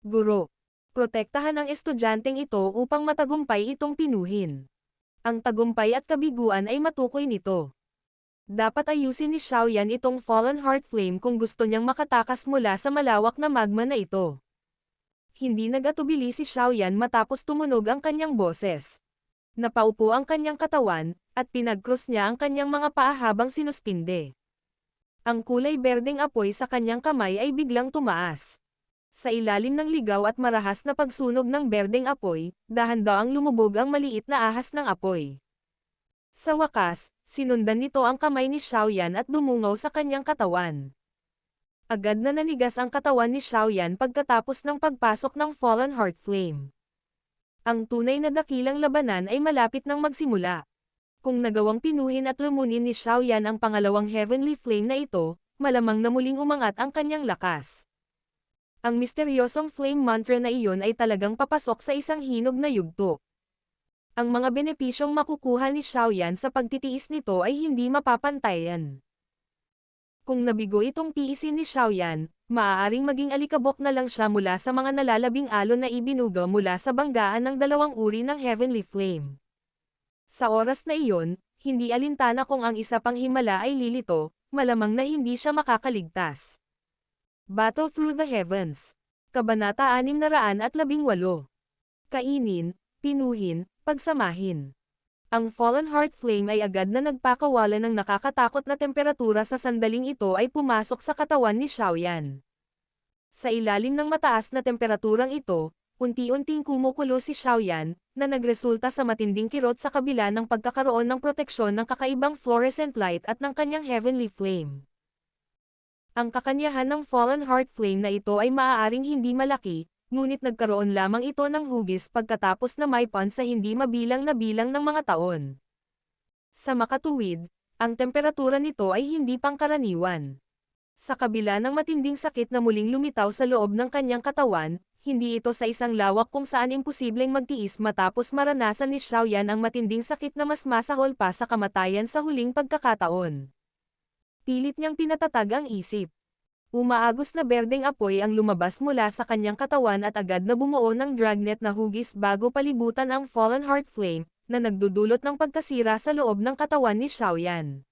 Guro. Protektahan ang estudyanteng ito upang matagumpay itong pinuhin. Ang tagumpay at kabiguan ay matukoy nito. Dapat ayusin ni Xiaoyan itong Fallen Heart Flame kung gusto niyang makatakas mula sa malawak na magma na ito. Hindi nag-atubili si Xiaoyan matapos tumunog ang kanyang boses. Napaupo ang kanyang katawan, at pinag-cross niya ang kanyang mga paa habang sinuspinde. Ang kulay berdeng apoy sa kanyang kamay ay biglang tumaas. Sa ilalim ng ligaw at marahas na pagsunog ng berdeng apoy, dahan-daang lumubog ang maliit na ahas ng apoy. Sa wakas, sinundan nito ang kamay ni Xiaoyan at dumungaw sa kanyang katawan. Agad na nanigas ang katawan ni Xiaoyan pagkatapos ng pagpasok ng Fallen Heart Flame. Ang tunay na dakilang labanan ay malapit nang magsimula. Kung nagawang pinuhin at lumunin ni Xiaoyan ang pangalawang Heavenly Flame na ito, malamang na muling umangat ang kanyang lakas. Ang misteryosong flame mantra na iyon ay talagang papasok sa isang hinog na yugto. Ang mga benepisyong makukuha ni Xiaoyan sa pagtitiis nito ay hindi mapapantayan. Kung nabigo itong tiisin ni Xiaoyan, maaaring maging alikabok na lang siya mula sa mga nalalabing alon na ibinuga mula sa banggaan ng dalawang uri ng Heavenly Flame. Sa oras na iyon, hindi alintana kung ang isa pang himala ay lilito, malamang na hindi siya makakaligtas. Battle Through the Heavens. Kabanata 618. Kainin, pinuhin, pagsamahin. Ang Fallen Heart Flame ay agad na nagpakawala ng nakakatakot na temperatura sa sandaling ito ay pumasok sa katawan ni Xiaoyan. Sa ilalim ng mataas na temperaturang ito, unti-unting kumukulo si Xiaoyan, na nagresulta sa matinding kirot sa kabila ng pagkakaroon ng proteksyon ng kakaibang fluorescent light at ng kanyang Heavenly Flame. Ang kakanyahan ng Fallen Heart Flame na ito ay maaaring hindi malaki, ngunit nagkaroon lamang ito ng hugis pagkatapos na maipan sa hindi mabilang na bilang ng mga taon. Sa makatuwid, ang temperatura nito ay hindi pangkaraniwan. Sa kabila ng matinding sakit na muling lumitaw sa loob ng kanyang katawan, hindi ito sa isang lawak kung saan imposibleng magtiis matapos maranasan ni Xiaoyan ang matinding sakit na mas masahol pa sa kamatayan sa huling pagkakataon. Pilit niyang pinatatag ang isip. Umaagos na berdeng apoy ang lumabas mula sa kanyang katawan at agad na bumuo ng dragnet na hugis bago palibutan ang Fallen Heart Flame, na nagdudulot ng pagkasira sa loob ng katawan ni Xiaoyan.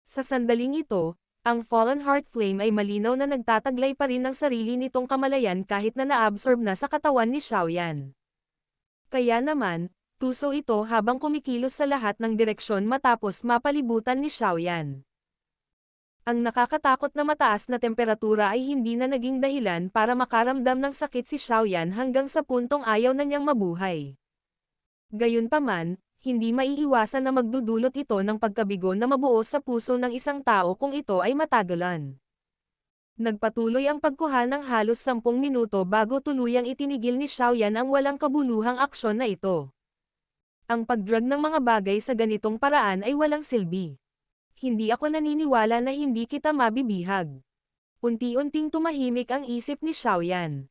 Sa sandaling ito, ang Fallen Heart Flame ay malinaw na nagtataglay pa rin ng sarili nitong kamalayan kahit na naabsorb na sa katawan ni Xiaoyan. Kaya naman, tuso ito habang kumikilos sa lahat ng direksyon matapos mapalibutan ni Xiaoyan. Ang nakakatakot na mataas na temperatura ay hindi na naging dahilan para makaramdam ng sakit si Xiaoyan hanggang sa puntong ayaw na niyang mabuhay. Gayunpaman, hindi maiiwasan na magdudulot ito ng pagkabigo na mabuo sa puso ng isang tao kung ito ay matagalan. Nagpatuloy ang pagkuha ng halos 10 minuto bago tuluyang itinigil ni Xiaoyan ang walang kabuluhang aksyon na ito. Ang pagdrag ng mga bagay sa ganitong paraan ay walang silbi. Hindi ako naniniwala na hindi kita mabibihag. Unti-unting tumahimik ang isip ni Xiaoyan.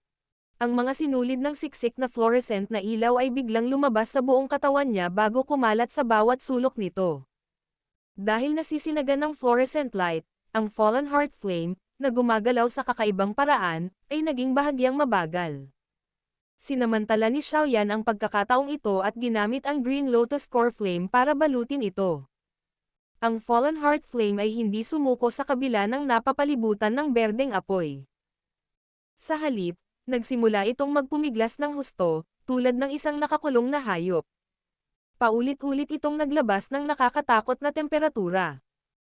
Ang mga sinulid ng siksik na fluorescent na ilaw ay biglang lumabas sa buong katawan niya bago kumalat sa bawat sulok nito. Dahil nasisinagan ng fluorescent light, ang Fallen Heart Flame, na gumagalaw sa kakaibang paraan, ay naging bahagyang mabagal. Sinamantala ni Xiaoyan ang pagkakataong ito at ginamit ang Green Lotus Core Flame para balutin ito. Ang Fallen Heart Flame ay hindi sumuko sa kabila ng napapalibutan ng berdeng apoy. Sa halip, nagsimula itong magpumiglas ng husto, tulad ng isang nakakulong na hayop. Paulit-ulit itong naglabas ng nakakatakot na temperatura.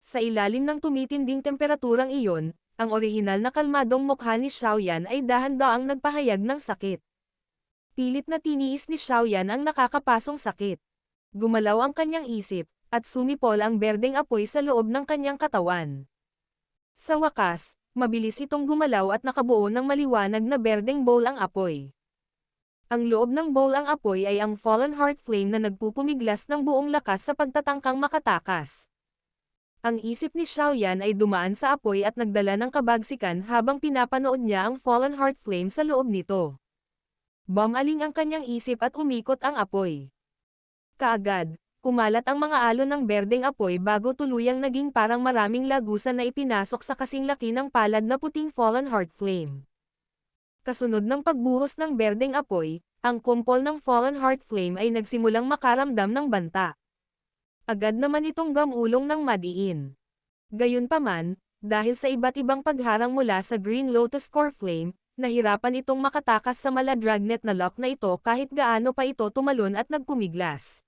Sa ilalim ng tumitinding temperaturang iyon, ang orihinal na kalmadong mukha ni Xiaoyan ay dahan-daang nagpahayag ng sakit. Pilit na tiniis ni Xiaoyan ang nakakapasong sakit. Gumalaw ang kanyang isip, at sumipol ang berdeng apoy sa loob ng kanyang katawan. Sa wakas, mabilis itong gumalaw at nakabuo ng maliwanag na berdeng bowl ang apoy. Ang loob ng bowl ang apoy ay ang Fallen Heart Flame na nagpupumiglas ng buong lakas sa pagtatangkang makatakas. Ang isip ni Xiaoyan ay dumaan sa apoy at nagdala ng kabagsikan habang pinapanood niya ang Fallen Heart Flame sa loob nito. Bumaling ang kanyang isip at umikot ang apoy. Kaagad, kumalat ang mga alon ng berdeng apoy bago tuluyang naging parang maraming lagusan na ipinasok sa kasing laki ng palad na puting fallen heart flame. Kasunod ng pagbuhos ng berdeng apoy, ang kumpol ng fallen heart flame ay nagsimulang makaramdam ng banta. Agad naman itong gamulong ng madiin. Gayunpaman, dahil sa iba't ibang pagharang mula sa Green Lotus Core Flame, nahirapan itong makatakas sa mala-dragnet na lock na ito kahit gaano pa ito tumalon at nagpumiglas.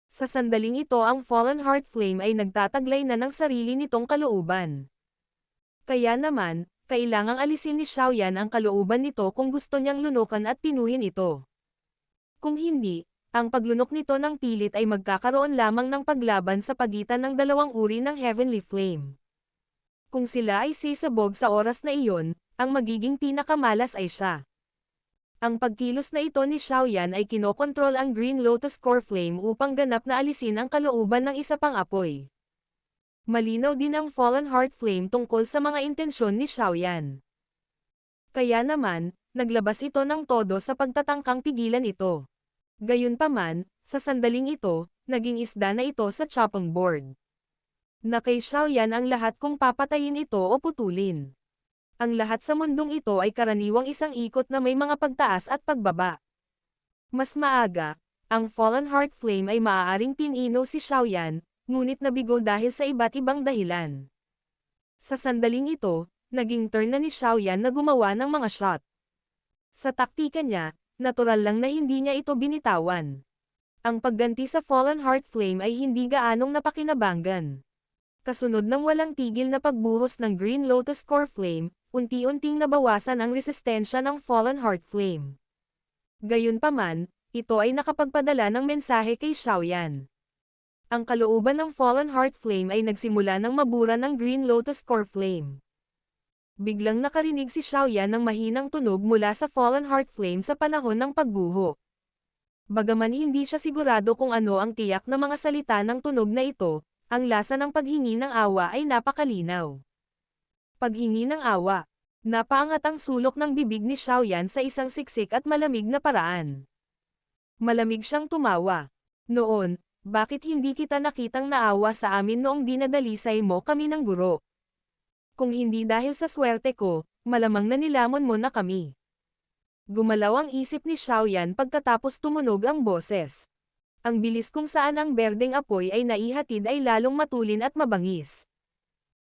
Sa sandaling ito ang Fallen Heart Flame ay nagtataglay na ng sarili nitong kalooban. Kaya naman, kailangang alisin ni Xiaoyan ang kalooban nito kung gusto niyang lunukan at pinuhin ito. Kung hindi, ang paglunok nito ng pilit ay magkakaroon lamang ng paglaban sa pagitan ng dalawang uri ng Heavenly Flame. Kung sila ay sisabog sa oras na iyon, ang magiging pinakamalas ay siya. Ang pagkilos na ito ni Xiaoyan ay kinokontrol ang Green Lotus Core Flame upang ganap na alisin ang kalooban ng isa pang apoy. Malinaw din ang Fallen Heart Flame tungkol sa mga intensyon ni Xiaoyan. Kaya naman, naglabas ito ng todo sa pagtatangkang pigilan ito. Gayunpaman, sa sandaling ito, naging isda na ito sa chopping board. Na kay Xiaoyan ang lahat kung papatayin ito o putulin. Ang lahat sa mundong ito ay karaniwang isang ikot na may mga pagtaas at pagbaba. Mas maaga, ang Fallen Heart Flame ay maaaring pinino si Xiaoyan, ngunit nabigo dahil sa iba't ibang dahilan. Sa sandaling ito, naging turn na ni Xiaoyan na gumawa ng mga shot. Sa taktika niya, natural lang na hindi niya ito binitawan. Ang pagganti sa Fallen Heart Flame ay hindi gaanong napakinabangan. Kasunod ng walang tigil na pagbuhos ng Green Lotus Core Flame, unti-unting nabawasan ang resistensya ng Fallen Heart Flame. Gayunpaman, ito ay nakapagpadala ng mensahe kay Xiaoyan. Ang kalooban ng Fallen Heart Flame ay nagsimula ng mabura ng Green Lotus Core Flame. Biglang nakarinig si Xiaoyan ng mahinang tunog mula sa Fallen Heart Flame sa panahon ng pagbuho. Bagaman hindi siya sigurado kung ano ang tiyak na mga salita ng tunog na ito, ang lasa ng paghingi ng awa ay napakalinaw. Paghingi ng awa. Napaangat ang sulok ng bibig ni Xiaoyan sa isang siksik at malamig na paraan. Malamig siyang tumawa. Noon, bakit hindi kita nakitang naawa sa amin noong dinadalisay mo kami ng guro? Kung hindi dahil sa swerte ko, malamang na nilamon mo na kami. Gumalaw ang isip ni Xiaoyan pagkatapos tumunog ang boses. Ang bilis kung saan ang berdeng apoy ay naihatid ay lalong matulin at mabangis.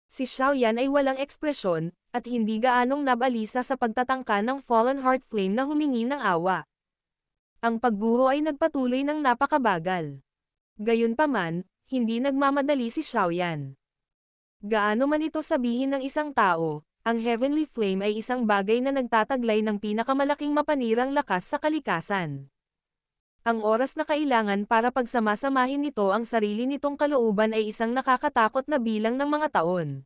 Si Xiaoyan ay walang ekspresyon, at hindi gaanong nabalisa sa pagtatangka ng Fallen Heart Flame na humingi ng awa. Ang pagguho ay nagpatuloy ng napakabagal. Gayunpaman, hindi nagmamadali si Xiaoyan. Gaano man ito sabihin ng isang tao, ang Heavenly Flame ay isang bagay na nagtataglay ng pinakamalaking mapanirang lakas sa kalikasan. Ang oras na kailangan para pagsamasamahin nito ang sarili nitong kalooban ay isang nakakatakot na bilang ng mga taon.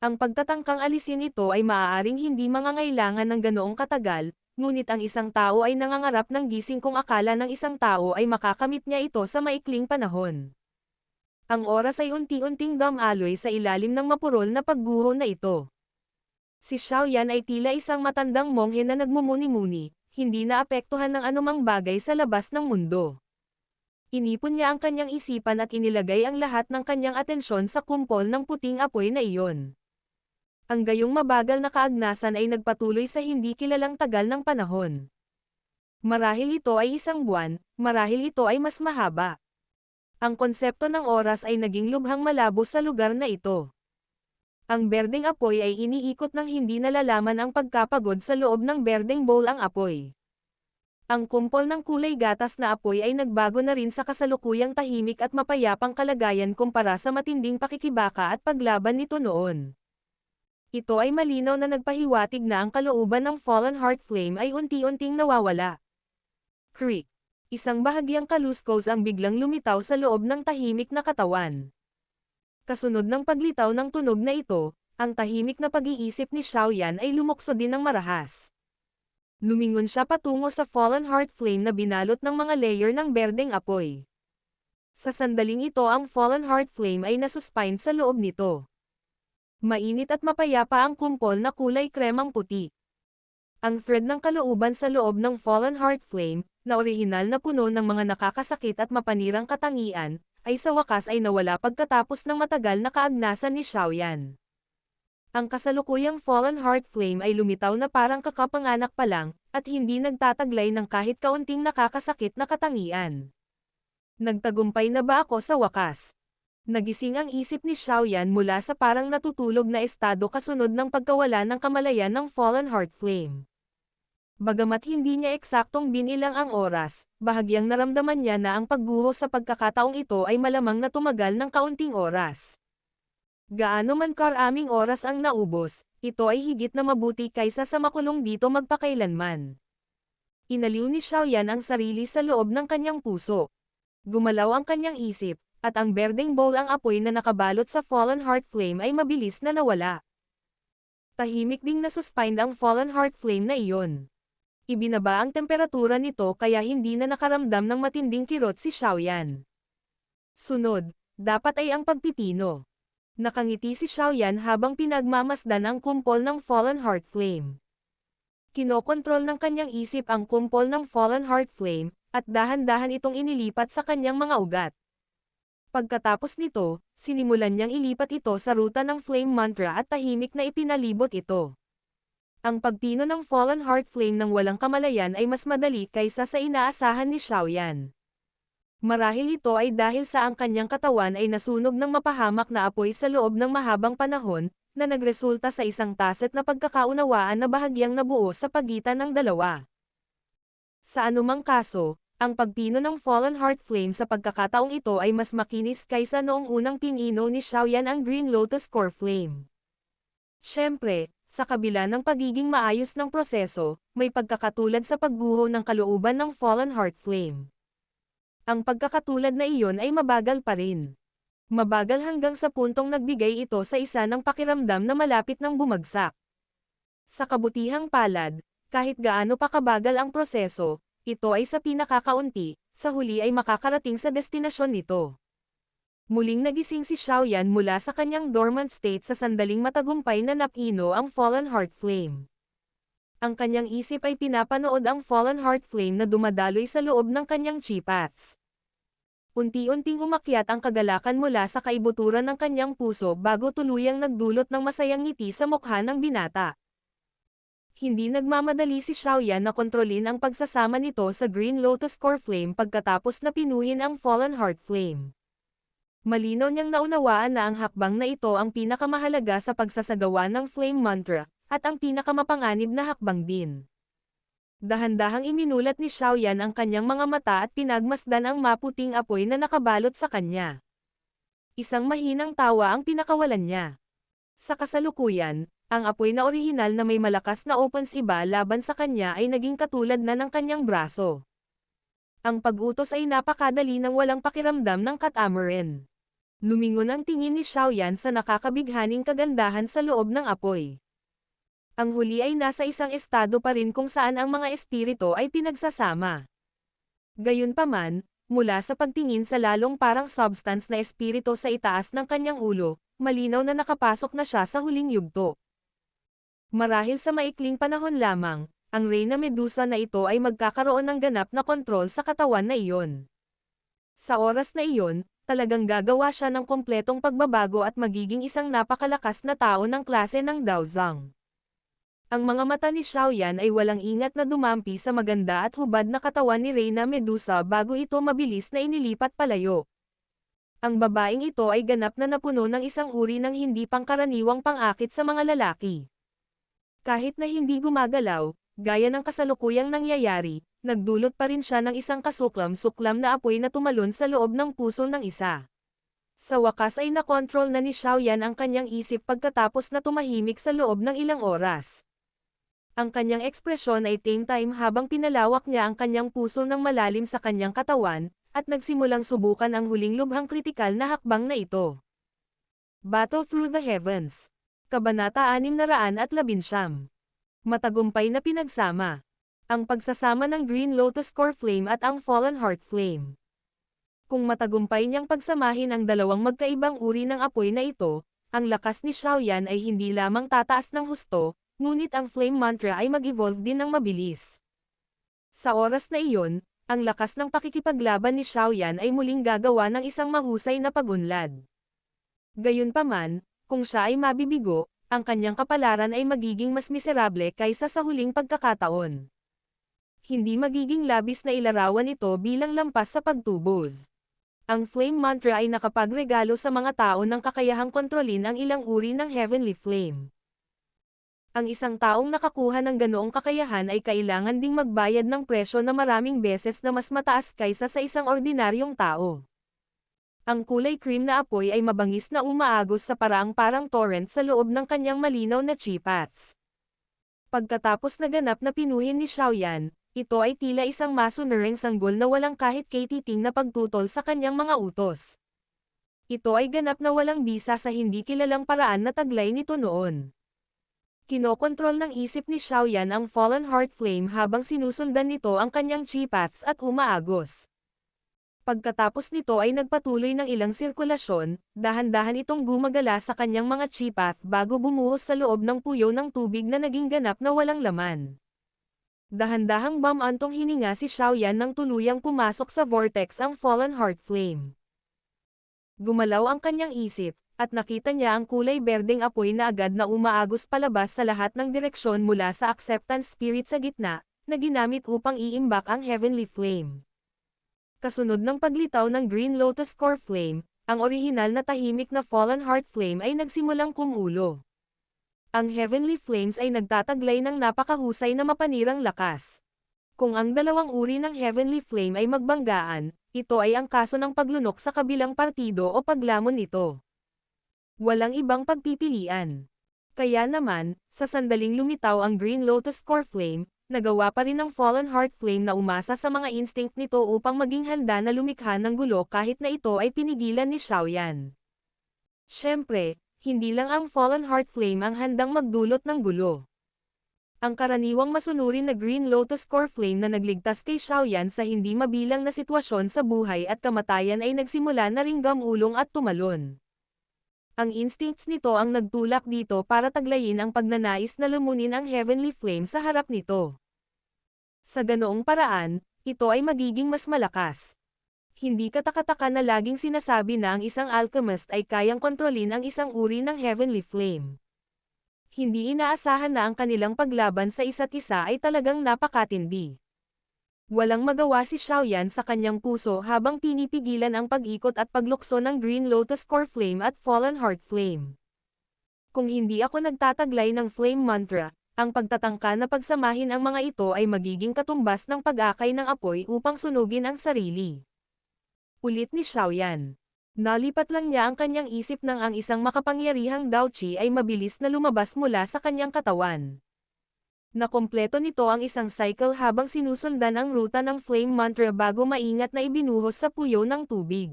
Ang pagtatangkang alisin ito ay maaaring hindi mangangailangan ng ganoong katagal, ngunit ang isang tao ay nangangarap ng gising kung akala ng isang tao ay makakamit niya ito sa maikling panahon. Ang oras ay unti-unting dumaloy sa ilalim ng mapurol na pagguho na ito. Si Xiaoyan ay tila isang matandang monghe na nagmumuni-muni, hindi naapektuhan ng anumang bagay sa labas ng mundo. Inipon niya ang kanyang isipan at inilagay ang lahat ng kanyang atensyon sa kumpol ng puting apoy na iyon. Ang gayong mabagal na kaagnasan ay nagpatuloy sa hindi kilalang tagal ng panahon. Marahil ito ay isang buwan, marahil ito ay mas mahaba. Ang konsepto ng oras ay naging lubhang malabo sa lugar na ito. Ang berdeng apoy ay iniikot ng hindi nalalaman ang pagkapagod sa loob ng berdeng bowl ang apoy. Ang kumpol ng kulay gatas na apoy ay nagbago na rin sa kasalukuyang tahimik at mapayapang kalagayan kumpara sa matinding pakikibaka at paglaban nito noon. Ito ay malinaw na nagpahiwatig na ang kalooban ng Fallen Heart Flame ay unti-unting nawawala. Creak. Isang bahagyang kaluskos ang biglang lumitaw sa loob ng tahimik na katawan. Kasunod ng paglitaw ng tunog na ito, ang tahimik na pag-iisip ni Xiaoyan ay lumokso din ng marahas. Lumingon siya patungo sa Fallen Heart Flame na binalot ng mga layer ng berdeng apoy. Sa sandaling ito ang Fallen Heart Flame ay nasuspine sa loob nito. Mainit at mapayapa ang kumpol na kulay kremang puti. Ang thread ng kalooban sa loob ng Fallen Heart Flame, na orihinal na puno ng mga nakakasakit at mapanirang katangian, ay sa wakas ay nawala pagkatapos ng matagal na kaagnasan ni Xiaoyan. Ang kasalukuyang Fallen Heart Flame ay lumitaw na parang kakapanganak pa lang, at hindi nagtataglay ng kahit kaunting nakakasakit na katangian. Nagtagumpay na ba ako sa wakas? Nagising ang isip ni Xiaoyan mula sa parang natutulog na estado kasunod ng pagkawala ng kamalayan ng Fallen Heart Flame. Bagamat hindi niya eksaktong binilang ang oras, bahagyang naramdaman niya na ang pagguho sa pagkakataong ito ay malamang na tumagal ng kaunting oras. Gaano man karaming oras ang naubos, ito ay higit na mabuti kaysa sa makulong dito magpakailanman. Inaliw ni Xiaoyan ang sarili sa loob ng kanyang puso. Gumalaw ang kanyang isip, at ang berdeng bowl ang apoy na nakabalot sa Fallen Heart Flame ay mabilis na nawala. Tahimik ding nasuspend ang Fallen Heart Flame na iyon. Ibinaba ang temperatura nito kaya hindi na nakaramdam ng matinding kirot si Xiaoyan. Sunod, dapat ay ang pagpipino. Nakangiti si Xiaoyan habang pinagmamasdan ang kumpol ng Fallen Heart Flame. Kinokontrol ng kanyang isip ang kumpol ng Fallen Heart Flame, at dahan-dahan itong inilipat sa kanyang mga ugat. Pagkatapos nito, sinimulan niyang ilipat ito sa ruta ng Flame Mantra at tahimik na ipinalibot ito. Ang pagpino ng Fallen Heart Flame ng walang kamalayan ay mas madali kaysa sa inaasahan ni Xiaoyan. Marahil ito ay dahil sa ang kanyang katawan ay nasunog ng mapahamak na apoy sa loob ng mahabang panahon, na nagresulta sa isang tacit na pagkakaunawaan na bahagyang nabuo sa pagitan ng dalawa. Sa anumang kaso, ang pagpino ng Fallen Heart Flame sa pagkakataong ito ay mas makinis kaysa noong unang pinino ni Xiaoyan ang Green Lotus Core Flame. Siyempre, sa kabila ng pagiging maayos ng proseso, may pagkakatulad sa pagguho ng kalooban ng Fallen Heart Flame. Ang pagkakatulad na iyon ay mabagal pa rin. Mabagal hanggang sa puntong nagbigay ito sa isa ng pakiramdam na malapit ng bumagsak. Sa kabutihang palad, kahit gaano pa kabagal ang proseso, ito ay sa pinakakaunti, sa huli ay makakarating sa destinasyon nito. Muling nagising si Xiaoyan mula sa kanyang dormant state sa sandaling matagumpay na napino ang Fallen Heart Flame. Ang kanyang isip ay pinapanood ang Fallen Heart Flame na dumadaloy sa loob ng kanyang chi pads. Unti-unting umakyat ang kagalakan mula sa kaibuturan ng kanyang puso bago tuluyang nagdulot ng masayang ngiti sa mukha ng binata. Hindi nagmamadali si Xiaoyan na kontrolin ang pagsasama nito sa Green Lotus Core Flame pagkatapos na pinuhin ang Fallen Heart Flame. Malinaw niyang naunawaan na ang hakbang na ito ang pinakamahalaga sa pagsasagawa ng Flame Mantra, at ang pinakamapanganib na hakbang din. Dahan-dahang iminulat ni Xiaoyan ang kanyang mga mata at pinagmasdan ang maputing apoy na nakabalot sa kanya. Isang mahinang tawa ang pinakawalan niya. Sa kasalukuyan, ang apoy na orihinal na may malakas na opens iba laban sa kanya ay naging katulad na ng kanyang braso. Ang pag-utos ay napakadali ng walang pakiramdam ng catamaran. Lumingon ang tingin ni Xiaoyan sa nakakabighaning kagandahan sa loob ng apoy. Ang huli ay nasa isang estado pa rin kung saan ang mga espiritu ay pinagsasama. Gayunpaman, mula sa pagtingin sa lalong parang substance na espiritu sa itaas ng kanyang ulo, malinaw na nakapasok na siya sa huling yugto. Marahil sa maikling panahon lamang, ang Reyna Medusa na ito ay magkakaroon ng ganap na kontrol sa katawan na iyon. Sa oras na iyon, talagang gagawa siya ng kompletong pagbabago at magiging isang napakalakas na tao ng klase ng Daozang. Ang mga mata ni Xiaoyan ay walang ingat na dumampi sa maganda at hubad na katawan ni Reyna Medusa bago ito mabilis na inilipat palayo. Ang babaeng ito ay ganap na napuno ng isang uri ng hindi pangkaraniwang pang-akit sa mga lalaki. Kahit na hindi gumagalaw, gaya ng kasalukuyang nangyayari, nagdulot pa rin siya ng isang kasuklam-suklam na apoy na tumalon sa loob ng puso ng isa. Sa wakas ay nakontrol na ni Xiaoyan ang kanyang isip pagkatapos na tumahimik sa loob ng ilang oras. Ang kanyang ekspresyon ay time habang pinalawak niya ang kanyang puso ng malalim sa kanyang katawan, at nagsimulang subukan ang huling lubhang kritikal na hakbang na ito. Battle Through the Heavens. Kabanata 619. Matagumpay na pinagsama. Ang pagsasama ng Green Lotus Core Flame at ang Fallen Heart Flame. Kung matagumpay niyang pagsamahin ang dalawang magkaibang uri ng apoy na ito, ang lakas ni Xiaoyan ay hindi lamang tataas ng husto, ngunit ang Flame Mantra ay mag-evolve din ng mabilis. Sa oras na iyon, Ang lakas ng pakikipaglaban ni Xiaoyan ay muling gagawa ng isang mahusay na pagunlad. Gayunpaman, kung siya ay mabibigo, ang kanyang kapalaran ay magiging mas miserable kaysa sa huling pagkakataon. Hindi magiging labis na ilarawan ito bilang lampas sa pagtubos. Ang Flame Mantra ay nakapagregalo sa mga tao ng kakayahang kontrolin ang ilang uri ng Heavenly Flame. Ang isang taong nakakuha ng ganoong kakayahan ay kailangan ding magbayad ng presyo na maraming beses na mas mataas kaysa sa isang ordinaryong tao. Ang kulay cream na apoy ay mabangis na umaagos sa paraang parang torrent sa loob ng kanyang malinaw na chipats. Pagkatapos na ganap na pinuhin ni Xiaoyan, ito ay tila isang masunuring sanggol na walang kahit katiting na pagtutol sa kanyang mga utos. Ito ay ganap na walang bisa sa hindi kilalang paraan na taglay nito noon. Kinokontrol ng isip ni Xiaoyan ang Fallen Heart Flame habang sinusundan nito ang kanyang chipats at umaagos. Pagkatapos nito ay nagpatuloy ng ilang sirkulasyon, dahan-dahan itong gumagala sa kanyang mga chipat bago bumuhos sa loob ng puyo ng tubig na naging ganap na walang laman. Dahan-dahang bumantong hininga si Xiaoyan nang tuluyang pumasok sa vortex ang Fallen Heart Flame. Gumalaw ang kanyang isip, at nakita niya ang kulay berdeng apoy na agad na umaagos palabas sa lahat ng direksyon mula sa Acceptance Spirit sa gitna, na ginamit upang iimbak ang Heavenly Flame. Kasunod ng paglitaw ng Green Lotus Core Flame, ang orihinal na tahimik na Fallen Heart Flame ay nagsimulang kumulo. Ang Heavenly Flames ay nagtataglay ng napakahusay na mapanirang lakas. Kung ang dalawang uri ng Heavenly Flame ay magbanggaan, ito ay ang kaso ng paglunok sa kabilang partido o paglamon nito. Walang ibang pagpipilian. Kaya naman, sa sandaling lumitaw ang Green Lotus Core Flame, nagawa pa rin ng Fallen Heart Flame na umasa sa mga instinct nito upang maging handa na lumikha ng gulo kahit na ito ay pinigilan ni Xiaoyan. Siyempre, hindi lang ang Fallen Heart Flame ang handang magdulot ng gulo. Ang karaniwang masunurin na Green Lotus Core Flame na nagligtas kay Xiaoyan sa hindi mabilang na sitwasyon sa buhay at kamatayan ay nagsimula na ring gamulong at tumalon. Ang instincts nito ang nagtulak dito para taglayin ang pagnanais na lumunin ang Heavenly Flame sa harap nito. Sa ganoong paraan, ito ay magiging mas malakas. Hindi katakataka na laging sinasabi na ang isang alchemist ay kayang kontrolin ang isang uri ng Heavenly Flame. Hindi inaasahan na ang kanilang paglaban sa isa't isa ay talagang napakatindi. Walang magawa si Xiaoyan sa kanyang puso habang pinipigilan ang pag-ikot at paglukso ng Green Lotus Core Flame at Fallen Heart Flame. Kung hindi ako nagtataglay ng Flame Mantra, ang pagtatangka na pagsamahin ang mga ito ay magiging katumbas ng pag-akay ng apoy upang sunugin ang sarili. Ulit ni Xiaoyan. Nalipat lang niya ang kanyang isip nang ang isang makapangyarihang Daoqi ay mabilis na lumabas mula sa kanyang katawan. Nakompleto nito ang isang cycle habang sinusundan ang ruta ng Flame Mantra bago maingat na ibinuhos sa puyo ng tubig.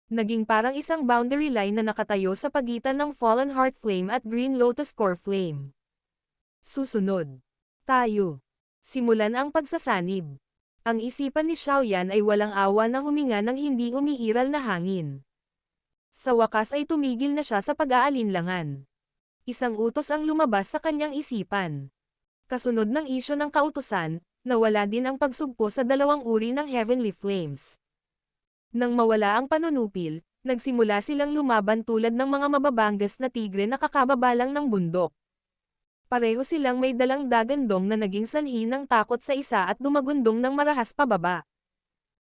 Naging parang isang boundary line na nakatayo sa pagitan ng Fallen Heart Flame at Green Lotus Core Flame. Susunod. Tayo. Simulan ang pagsasanib. Ang isipan ni Xiaoyan ay walang awa na huminga ng hindi umiiral na hangin. Sa wakas ay tumigil na siya sa pag-aalinlangan. Isang utos ang lumabas sa kanyang isipan. Kasunod ng isyo ng kautusan, nawala din ang pagsugpo sa dalawang uri ng Heavenly Flames. Nang mawala ang panunupil, nagsimula silang lumaban tulad ng mga mababangas na tigre na kakababalang ng bundok. Pareho silang may dalang dagandong na naging sanhi ng takot sa isa at dumagundong ng marahas pababa.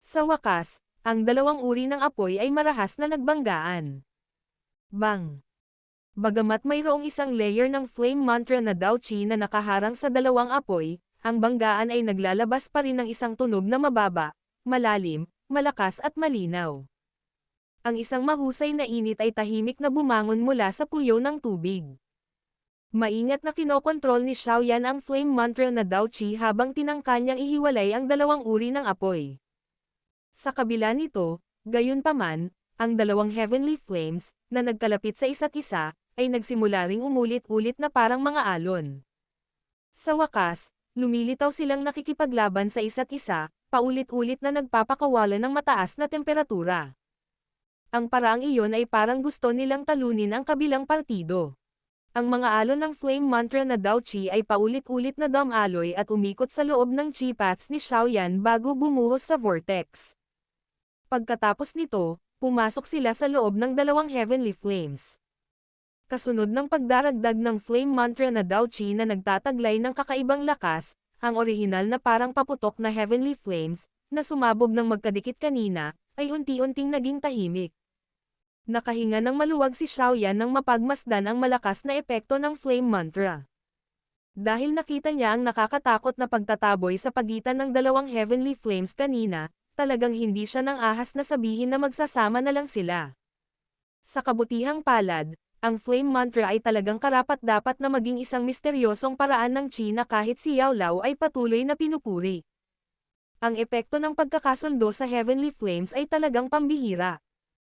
Sa wakas, ang dalawang uri ng apoy ay marahas na nagbanggaan. Bang! Bagamat mayroong isang layer ng Flame Mantra na Daoqi na nakaharang sa dalawang apoy, ang banggaan ay naglalabas pa rin ng isang tunog na mababa, malalim, malakas at malinaw. Ang isang mahusay na init ay tahimik na bumangon mula sa puyo ng tubig. Maingat na kinokontrol ni Xiaoyan ang Flame Mantra na Daoqi habang tinangka niyang ihiwalay ang dalawang uri ng apoy. Sa kabila nito, gayunpaman, ang dalawang Heavenly Flames, na nagkalapit sa isa't isa, ay nagsimula ring umulit-ulit na parang mga alon. Sa wakas, lumilitaw silang nakikipaglaban sa isa't isa, paulit-ulit na nagpapakawala ng mataas na temperatura. Ang paraang iyon ay parang gusto nilang talunin ang kabilang partido. Ang mga alon ng flame mantra na Dao Qi ay paulit-ulit na damaloy at umikot sa loob ng Qi paths ni Xiaoyan bago bumuhos sa vortex. Pagkatapos nito, pumasok sila sa loob ng dalawang heavenly flames. Kasunod ng pagdaragdag ng flame mantra na Dao Qi na nagtataglay ng kakaibang lakas, ang orihinal na parang paputok na heavenly flames, na sumabog ng magkadikit kanina, ay unti-unting naging tahimik. Nakahinga ng maluwag si Xiaoyan nang mapagmasdan ang malakas na epekto ng flame mantra. Dahil nakita niya ang nakakatakot na pagtataboy sa pagitan ng dalawang heavenly flames kanina, talagang hindi siya nang ahas na sabihin na magsasama na lang sila. Sa kabutihang palad, ang flame mantra ay talagang karapat-dapat na maging isang misteryosong paraan ng Qi na kahit si Yao Lao ay patuloy na pinupuri. Ang epekto ng pagkakasundo sa heavenly flames ay talagang pambihira.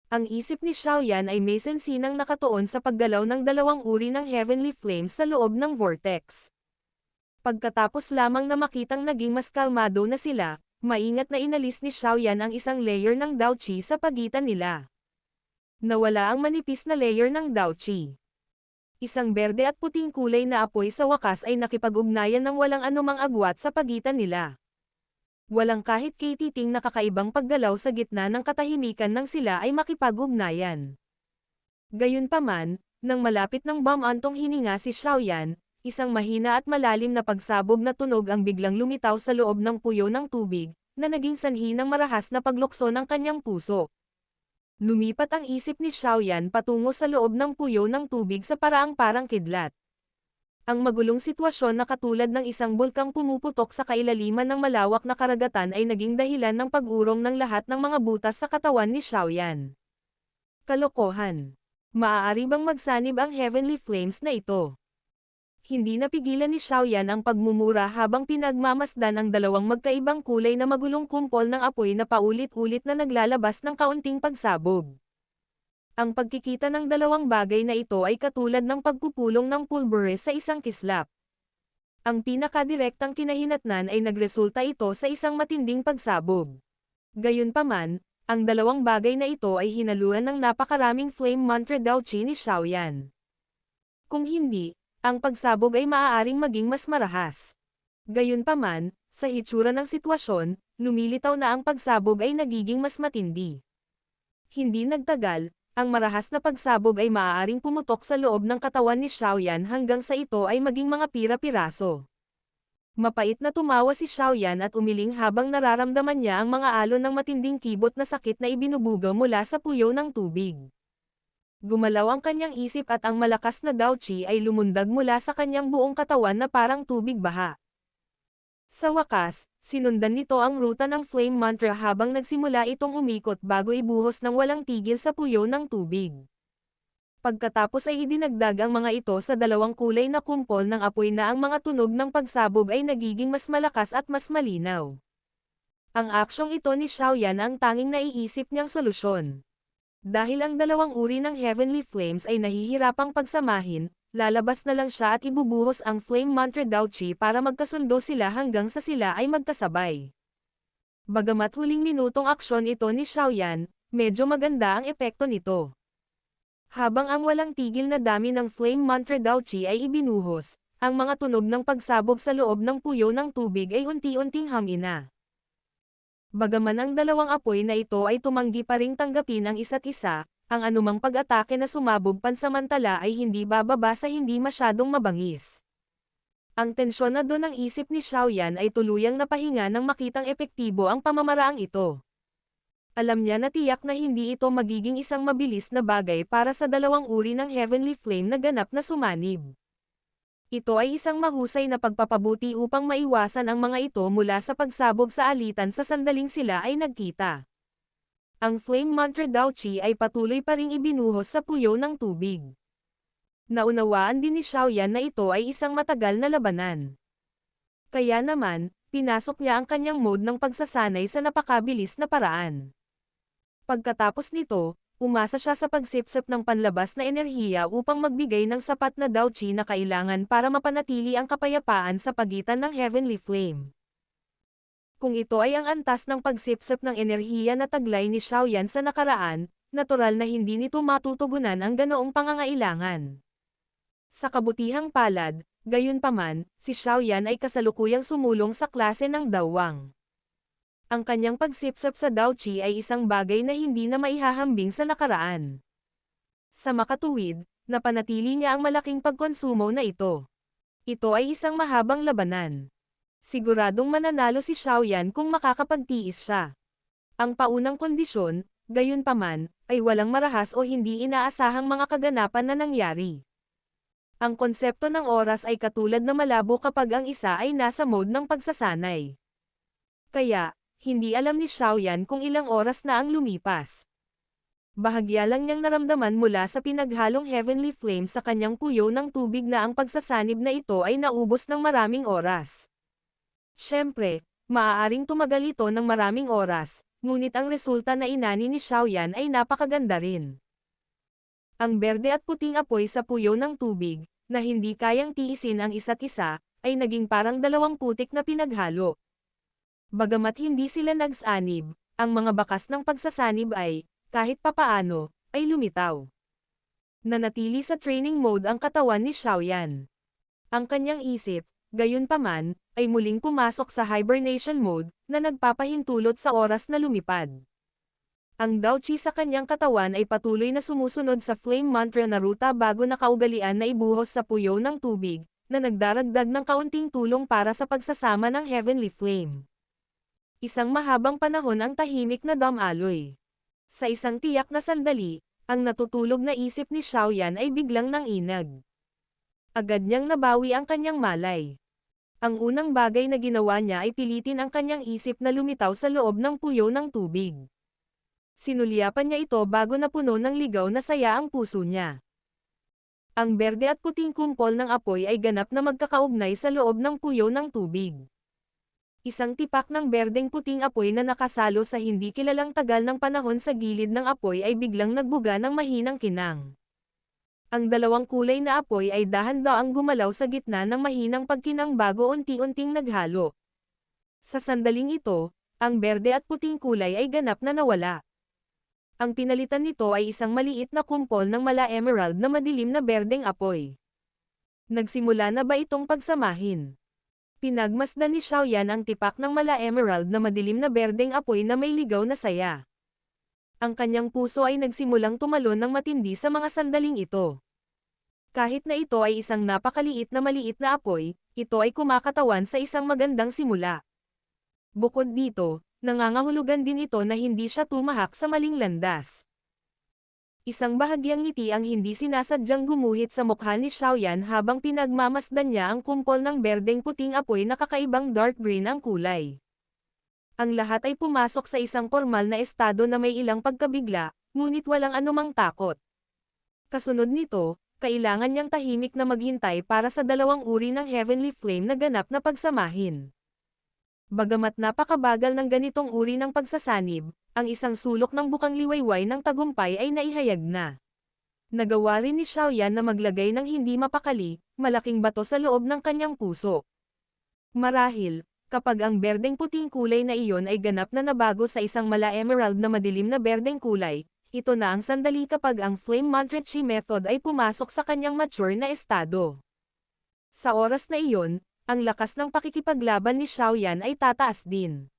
Ang isip ni Xiaoyan ay may sensinang nakatuon sa paggalaw ng dalawang uri ng heavenly flames sa loob ng vortex. Pagkatapos lamang na makitang naging mas kalmado na sila, maingat na inalis ni Xiaoyan ang isang layer ng Dao Qi sa pagitan nila. Nawala ang manipis na layer ng Dao Qi. Isang berde at puting kulay na apoy sa wakas ay nakipag-ugnayan ng walang anumang agwat sa pagitan nila. Walang kahit katiting na kakaibang paggalaw sa gitna ng katahimikan nang sila ay makipag-ugnayan. Gayunpaman, nang malapit ng bumantong hininga si Xiaoyan, isang mahina at malalim na pagsabog na tunog ang biglang lumitaw sa loob ng puyo ng tubig, na naging sanhi ng marahas na paglukso ng kanyang puso. Lumipat ang isip ni Xiaoyan patungo sa loob ng puyo ng tubig sa paraang parang kidlat. Ang magulong sitwasyon na katulad ng isang bulkang pumuputok sa kailaliman ng malawak na karagatan ay naging dahilan ng pag-urong ng lahat ng mga butas sa katawan ni Xiaoyan. Kalokohan. Maaari bang magsanib ang heavenly flames na ito? Hindi napigilan ni Xiaoyan ang pagmumura habang pinagmamasdan ang dalawang magkaibang kulay na magulong kumpol ng apoy na paulit-ulit na naglalabas ng kaunting pagsabog. Ang pagkikita ng dalawang bagay na ito ay katulad ng pagpupulong ng pulbures sa isang kislap. Ang pinakadirektang kinahinatnan ay nagresulta ito sa isang matinding pagsabog. Gayunpaman, ang dalawang bagay na ito ay hinaluan ng napakaraming flame mantra Dao Qi ni Xiaoyan. Kung hindi, ang pagsabog ay maaaring maging mas marahas. Gayunpaman, sa hitsura ng sitwasyon, lumilitaw na ang pagsabog ay nagiging mas matindi. Hindi nagtagal, ang marahas na pagsabog ay maaaring pumutok sa loob ng katawan ni Xiaoyan hanggang sa ito ay maging mga pira-piraso. Mapait na tumawa si Xiaoyan at umiling habang nararamdaman niya ang mga alon ng matinding kibot na sakit na ibinubuga mula sa puyo ng tubig. Gumalaw ang kanyang isip at ang malakas na Dao Qi ay lumundag mula sa kanyang buong katawan na parang tubig baha. Sa wakas, sinundan nito ang ruta ng flame mantra habang nagsimula itong umikot bago ibuhos ng walang tigil sa puyo ng tubig. Pagkatapos ay idinagdag ang mga ito sa dalawang kulay na kumpol ng apoy na ang mga tunog ng pagsabog ay nagiging mas malakas at mas malinaw. Ang aksyong ito ni Xiaoyan ang tanging naiisip niyang solusyon. Dahil ang dalawang uri ng heavenly flames ay nahihirapang pagsamahin, lalabas na lang siya at ibubuhos ang flame mantra Dao Qi para magkasundo sila hanggang sa sila ay magkasabay. Bagamat huling minutong aksyon ito ni Xiaoyan, medyo maganda ang epekto nito. Habang ang walang tigil na dami ng flame mantra Dao Qi ay ibinuhos, ang mga tunog ng pagsabog sa loob ng puyo ng tubig ay unti-unting hamina. Bagaman ang dalawang apoy na ito ay tumanggi pa ring tanggapin ang isa't isa, ang anumang pag-atake na sumabog pansamantala ay hindi bababa sa hindi masyadong mabangis. Ang tensyon na doon ng isip ni Xiaoyan ay tuluyang napahinga nang makitang epektibo ang pamamaraang ito. Alam niya na tiyak na hindi ito magiging isang mabilis na bagay para sa dalawang uri ng heavenly flame na ganap na sumanib. Ito ay isang mahusay na pagpapabuti upang maiwasan ang mga ito mula sa pagsabog sa alitan sa sandaling sila ay nagkita. Ang flame mantra Dao Qi ay patuloy pa ring ibinuhos sa puyo ng tubig. Naunawaan din ni Xiaoyan na ito ay isang matagal na labanan. Kaya naman, pinasok niya ang kanyang mode ng pagsasanay sa napakabilis na paraan. Pagkatapos nito, umasa siya sa pagsipsip ng panlabas na enerhiya upang magbigay ng sapat na Dao Qi na kailangan para mapanatili ang kapayapaan sa pagitan ng heavenly flame. Kung ito ay ang antas ng pagsipsip ng enerhiya na taglay ni Xiaoyan sa nakaraan, natural na hindi nito matutugunan ang ganoong pangangailangan. Sa kabutihang palad, gayunpaman, si Xiaoyan ay kasalukuyang sumulong sa klase ng Dawang. Ang kanyang pagsipsap sa Daoqi ay isang bagay na hindi na maihahambing sa nakaraan. Sa makatuwid, napanatili niya ang malaking pagkonsumo na ito. Ito ay isang mahabang labanan. Siguradong mananalo si Xiaoyan kung makakapagtiis siya. Ang paunang kondisyon, gayunpaman, ay walang marahas o hindi inaasahang mga kaganapan na nangyari. Ang konsepto ng oras ay katulad na malabo kapag ang isa ay nasa mode ng pagsasanay. Kaya, hindi alam ni Xiaoyan kung ilang oras na ang lumipas. Bahagya lang niyang naramdaman mula sa pinaghalong heavenly flame sa kanyang puyo ng tubig na ang pagsasanib na ito ay naubos ng maraming oras. Siyempre, maaaring tumagal ito ng maraming oras, ngunit ang resulta na inani ni Xiaoyan ay napakaganda rin. Ang berde at puting apoy sa puyo ng tubig, na hindi kayang tiisin ang isa't isa, ay naging parang dalawang putik na pinaghalo. Bagamat hindi sila nagsanib, ang mga bakas ng pagsasanib ay, kahit papaano, ay lumitaw. Nanatili sa training mode ang katawan ni Xiaoyan. Ang kanyang isip, gayunpaman, ay muling pumasok sa hibernation mode, na nagpapahintulot sa oras na lumipad. Ang Daoqi sa kanyang katawan ay patuloy na sumusunod sa flame mantra na ruta bago na kaugalian na ibuhos sa puyo ng tubig, na nagdaragdag ng kaunting tulong para sa pagsasama ng heavenly flame. Isang mahabang panahon ang tahimik na damaloy. Sa isang tiyak na sandali, ang natutulog na isip ni Xiaoyan ay biglang nanginag. Agad niyang nabawi ang kanyang malay. Ang unang bagay na ginawa niya ay pilitin ang kanyang isip na lumitaw sa loob ng puyo ng tubig. Sinulyapan niya ito bago napuno ng ligaw na saya ang puso niya. Ang berde at puting kumpol ng apoy ay ganap na magkakaugnay sa loob ng puyo ng tubig. Isang tipak ng berdeng puting apoy na nakasalo sa hindi kilalang tagal ng panahon sa gilid ng apoy ay biglang nagbuga ng mahinang kinang. Ang dalawang kulay na apoy ay dahan-daang gumalaw sa gitna ng mahinang pagkinang bago unti-unting naghalo. Sa sandaling ito, ang berde at puting kulay ay ganap na nawala. Ang pinalitan nito ay isang maliit na kumpol ng mala-emerald na madilim na berdeng apoy. Nagsimula na ba itong pagsamahin? Pinagmasdan ni Xiaoyan ang tipak ng mala-emerald na madilim na berdeng apoy na may ligaw na saya. Ang kanyang puso ay nagsimulang tumalon ng matindi sa mga sandaling ito. Kahit na ito ay isang napakaliit na maliit na apoy, ito ay kumakatawan sa isang magandang simula. Bukod dito, nangangahulugan din ito na hindi siya tumahak sa maling landas. Isang bahagyang ngiti ang hindi sinasadyang gumuhit sa mukha ni Xiaoyan habang pinagmamasdan niya ang kumpol ng berdeng puting apoy na kakaibang dark green ang kulay. Ang lahat ay pumasok sa isang formal na estado na may ilang pagkabigla, ngunit walang anumang takot. Kasunod nito, kailangan niyang tahimik na maghintay para sa dalawang uri ng heavenly flame na ganap na pagsamahin. Bagamat napakabagal ng ganitong uri ng pagsasanib, ang isang sulok ng bukang liwayway ng tagumpay ay naihayag na. Nagawa rin ni Xiaoyan na maglagay ng hindi mapakali, malaking bato sa loob ng kanyang puso. Marahil, kapag ang berdeng puting kulay na iyon ay ganap na nabago sa isang mala-emerald na madilim na berdeng kulay, ito na ang sandali kapag ang Flame Mantra Chi method ay pumasok sa kanyang mature na estado. Sa oras na iyon, ang lakas ng pakikipaglaban ni Xiaoyan ay tataas din.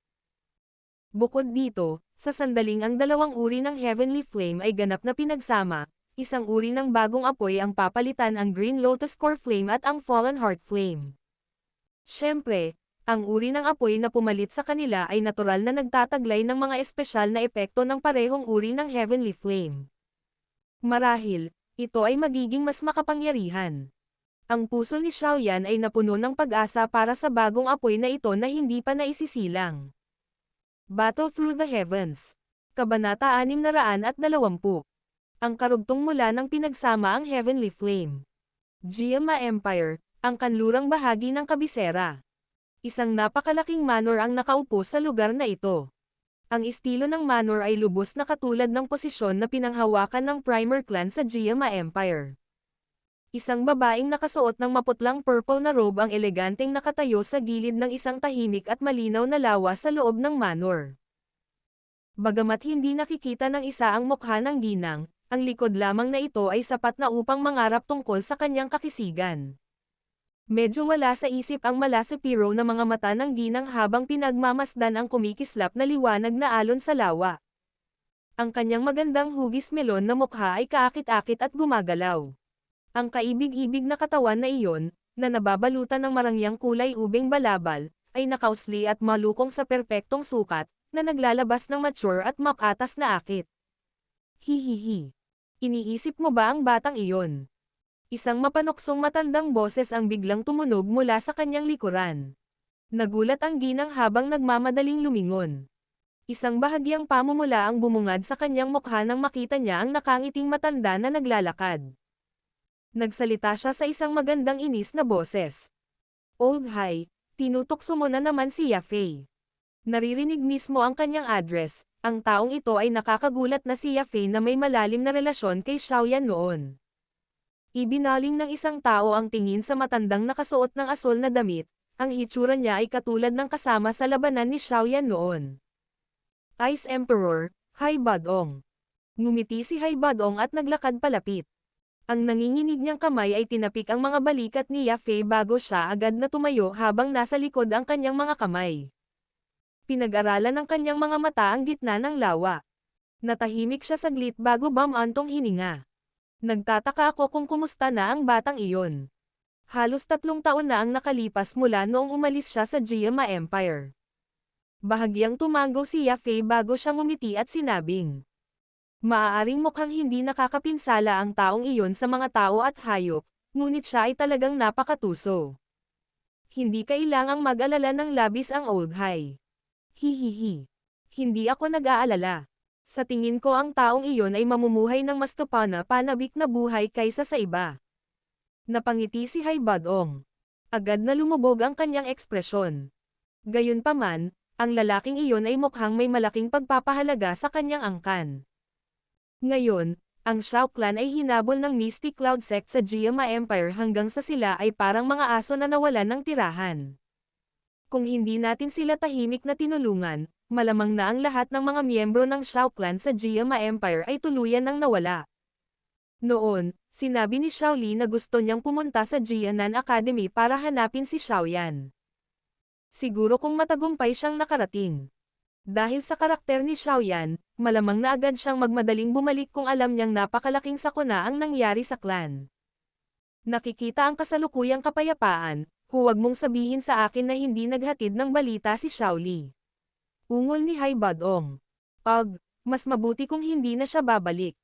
Bukod dito, sa sandaling ang dalawang uri ng Heavenly Flame ay ganap na pinagsama, isang uri ng bagong apoy ang papalitan ang Green Lotus Core Flame at ang Fallen Heart Flame. Siyempre, ang uri ng apoy na pumalit sa kanila ay natural na nagtataglay ng mga espesyal na epekto ng parehong uri ng Heavenly Flame. Marahil, ito ay magiging mas makapangyarihan. Ang puso ni Xiaoyan ay napuno ng pag-asa para sa bagong apoy na ito na hindi pa naisisilang. Battle Through the Heavens. Kabanata 620. Ang karugtong mula ng pinagsama ang Heavenly Flame. Jiama Empire, ang kanlurang bahagi ng kabisera. Isang napakalaking manor ang nakaupo sa lugar na ito. Ang estilo ng manor ay lubos na katulad ng posisyon na pinanghawakan ng Primer clan sa Jiama Empire. Isang babaeng nakasuot ng maputlang purple na robe ang eleganteng nakatayo sa gilid ng isang tahimik at malinaw na lawa sa loob ng manor. Bagamat hindi nakikita ng isa ang mukha ng ginang, Ang likod lamang na ito ay sapat na upang mangarap tungkol sa kanyang kakisigan. Medyo wala sa isip ang malasipiro na mga mata ng ginang habang pinagmamasdan ang kumikislap na liwanag na alon sa lawa. Ang kanyang magandang hugis melon na mukha ay kaakit-akit at gumagalaw. Ang kaibig-ibig na katawan na iyon, na nababalutan ng marangyang kulay ubing balabal, ay nakausli at malukong sa perpektong sukat, na naglalabas ng mature at makatas na akit. Hihihi. Iniisip mo ba ang batang iyon? Isang mapanuksong matandang boses ang biglang tumunog mula sa kanyang likuran. Nagulat ang ginang habang nagmamadaling lumingon. Isang bahagyang pamumula ang bumungad sa kanyang mukha nang makita niya ang nakangiting matanda na naglalakad. Nagsalita siya sa isang magandang inis na boses. Old High, tinutokso mo na naman si Yafei. Naririnig mismo ang kanyang address. Ang taong ito ay nakakagulat na si Yafei na may malalim na relasyon kay Xiaoyan noon. Ibinaling ng isang tao ang tingin sa matandang nakasuot ng asol na damit. Ang hitsura niya ay katulad ng kasama sa labanan ni Xiaoyan noon. Ice Emperor, Hai Badong. Ngumiti si Hai Badong at naglakad palapit. Ang nanginginig niyang kamay ay tinapik ang mga balikat ni Yafei bago siya agad na tumayo habang nasa likod ang kanyang mga kamay. Pinag-aralan ng kanyang mga mata ang gitna ng lawa. Natahimik siya saglit bago bumantong hininga. Nagtataka ako kung kumusta na ang batang iyon. Halos 3 taon na ang nakalipas mula noong umalis siya sa Jiama Empire. Bahagyang tumango si Yafei bago siya ngumiti at sinabing, maaaring mukhang hindi nakakapinsala ang taong iyon sa mga tao at hayop, ngunit siya ay talagang napakatuso. Hindi kailangang mag-alala ng labis ang Old High. Hihihi. Hindi ako nag-aalala. Sa tingin ko ang taong iyon ay mamumuhay ng mas panabik na buhay kaysa sa iba. Napangiti si Hai Badong. Agad na lumubog ang kanyang ekspresyon. Gayunpaman, ang lalaking iyon ay mukhang may malaking pagpapahalaga sa kanyang angkan. Ngayon, ang Shao Clan ay hinabol ng Misty Cloud Sect sa Jiama Empire hanggang sa sila ay parang mga aso na nawalan ng tirahan. Kung hindi natin sila tahimik na tinulungan, malamang na ang lahat ng mga miyembro ng Shao Clan sa Jiama Empire ay tuluyan ng nawala. Noon, sinabi ni Xiao Li na gusto niyang pumunta sa Jianan Academy para hanapin si Xiaoyan. Siguro kung matagumpay siyang nakarating. Dahil sa karakter ni Xiaoyan, malamang na agad siyang magmadaling bumalik kung alam niyang napakalaking sakuna ang nangyari sa clan. Nakikita ang kasalukuyang kapayapaan. Huwag mong sabihin sa akin na hindi naghatid ng balita si Xiao Li. Ungol ni Hai Badong. Mas mabuti kung hindi na siya babalik.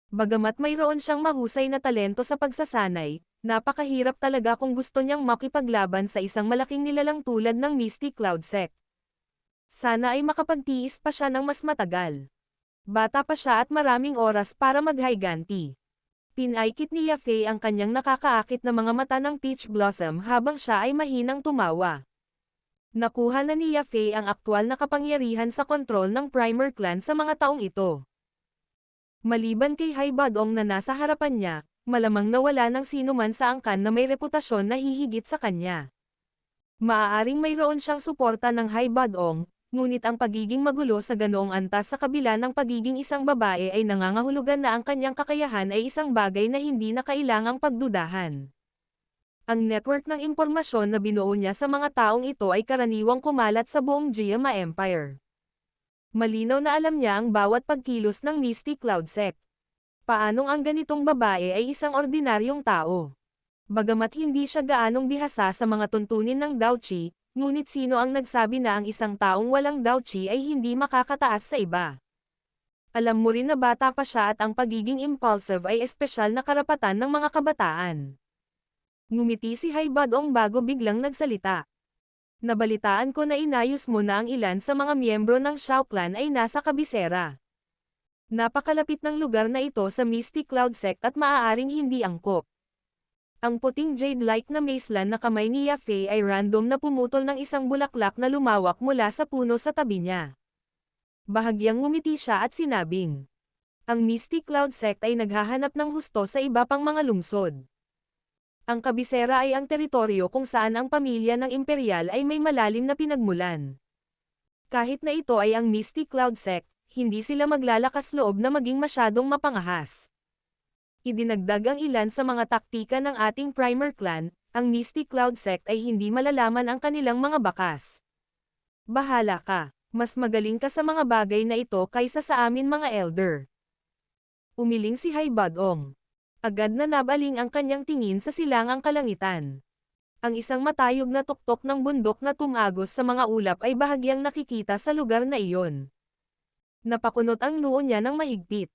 Bagamat mayroon siyang mahusay na talento sa pagsasanay, napakahirap talaga kung gusto niyang makipaglaban sa isang malaking nilalang tulad ng Misty Cloud Sect. Sana ay makapagtiis pa siya ng mas matagal. Bata pa siya at maraming oras para maghayganti. Pinaikit ni Yafei ang kanyang nakakaakit na mga mata ng Peach Blossom habang siya ay mahinang tumawa. Nakuha na ni Yafei ang aktwal na kapangyarihan sa kontrol ng Primer Clan sa mga taong ito. Maliban kay Hai Badong na nasa harapan niya, malamang nawala ng sinuman sa angkan na may reputasyon na hihigit sa kanya. Maaaring mayroon siyang suporta ng Hai Badong, ngunit ang pagiging magulo sa ganoong antas sa kabila ng pagiging isang babae ay nangangahulugan na ang kanyang kakayahan ay isang bagay na hindi na kailangang pagdudahan. Ang network ng impormasyon na binuo niya sa mga taong ito ay karaniwang kumalat sa buong Jiama Empire. Malinaw na alam niya ang bawat pagkilos ng Misty Cloud Sect. Paanong ang ganitong babae ay isang ordinaryong tao? Bagamat hindi siya gaanong bihasa sa mga tuntunin ng Daochi, ngunit sino ang nagsabi na ang isang taong walang Daochi ay hindi makakataas sa iba? Alam mo rin na bata pa siya at ang pagiging impulsive ay espesyal na karapatan ng mga kabataan. Ngumiti si Hai Badong bago biglang nagsalita. Nabalitaan ko na inayos mo na ang ilan sa mga miyembro ng Shao Clan ay nasa kabisera. Napakalapit ng lugar na ito sa Misty Cloud Sect at maaaring hindi angkop. Ang puting jade-like na macelan na kamay ni Yafei ay random na pumutol ng isang bulaklak na lumawak mula sa puno sa tabi niya. Bahagyang ngumiti siya at sinabing, ang Misty Cloud Sect ay naghahanap ng husto sa iba pang mga lungsod. Ang kabisera ay ang teritoryo kung saan ang pamilya ng imperial ay may malalim na pinagmulan. Kahit na ito ay ang Misty Cloud Sect, hindi sila maglalakas loob na maging masyadong mapangahas. Idinagdag ang ilan sa mga taktika ng ating primer clan, ang Misty Cloud Sect ay hindi malalaman ang kanilang mga bakas. Bahala ka, mas magaling ka sa mga bagay na ito kaysa sa amin mga elder. Umiling si Haibadong. Agad na nabaling ang kanyang tingin sa silangang kalangitan. Ang isang matayog na tuktok ng bundok na tumagos sa mga ulap ay bahagyang nakikita sa lugar na iyon. Napakunot ang noo niya ng mahigpit.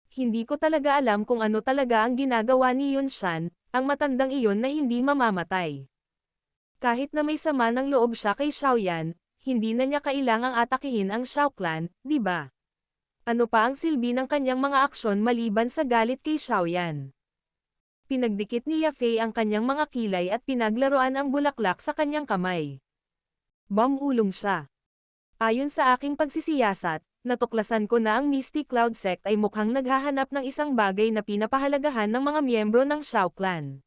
Hindi ko talaga alam kung ano talaga ang ginagawa ni Yun Shan, ang matandang iyon na hindi mamamatay. Kahit na may sama ng loob siya kay Xiaoyan, hindi na niya kailangang atakihin ang Xiao Clan, di ba? Ano pa ang silbi ng kanyang mga aksyon maliban sa galit kay Xiaoyan? Pinagdikit ni Yafei ang kanyang mga kilay at pinaglaruan ang bulaklak sa kanyang kamay. Bamulong siya. Ayon sa aking pagsisiyasat, natuklasan ko na ang Misty Cloud Sect ay mukhang naghahanap ng isang bagay na pinapahalagahan ng mga miyembro ng Xiao Clan.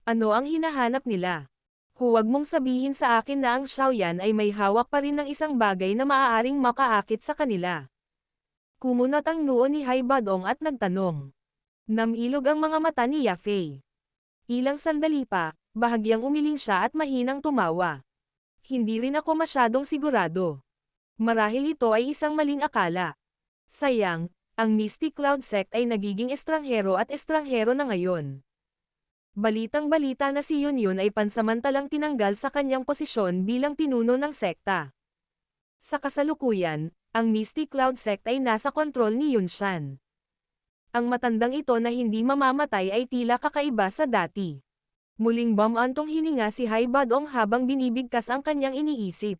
Ano ang hinahanap nila? Huwag mong sabihin sa akin na ang Xiaoyan ay may hawak pa rin ng isang bagay na maaaring makaakit sa kanila. Kumunot ang noo ni Haibadong at nagtanong. Namilog ang mga mata ni Yafei. Ilang sandali pa, bahagyang umiling siya at mahinang tumawa. Hindi rin ako masyadong sigurado. Marahil ito ay isang maling akala. Sayang, ang Misty Cloud Sect ay nagiging estranghero at estranghero na ngayon. Balitang-balita na si Yun ay pansamantalang tinanggal sa kanyang posisyon bilang pinuno ng sekta. Sa kasalukuyan, ang Misty Cloud Sect ay nasa kontrol ni Yun Shan. Ang matandang ito na hindi mamamatay ay tila kakaiba sa dati. Muling bumantong hininga si Haibadong habang binibigkas ang kanyang iniisip.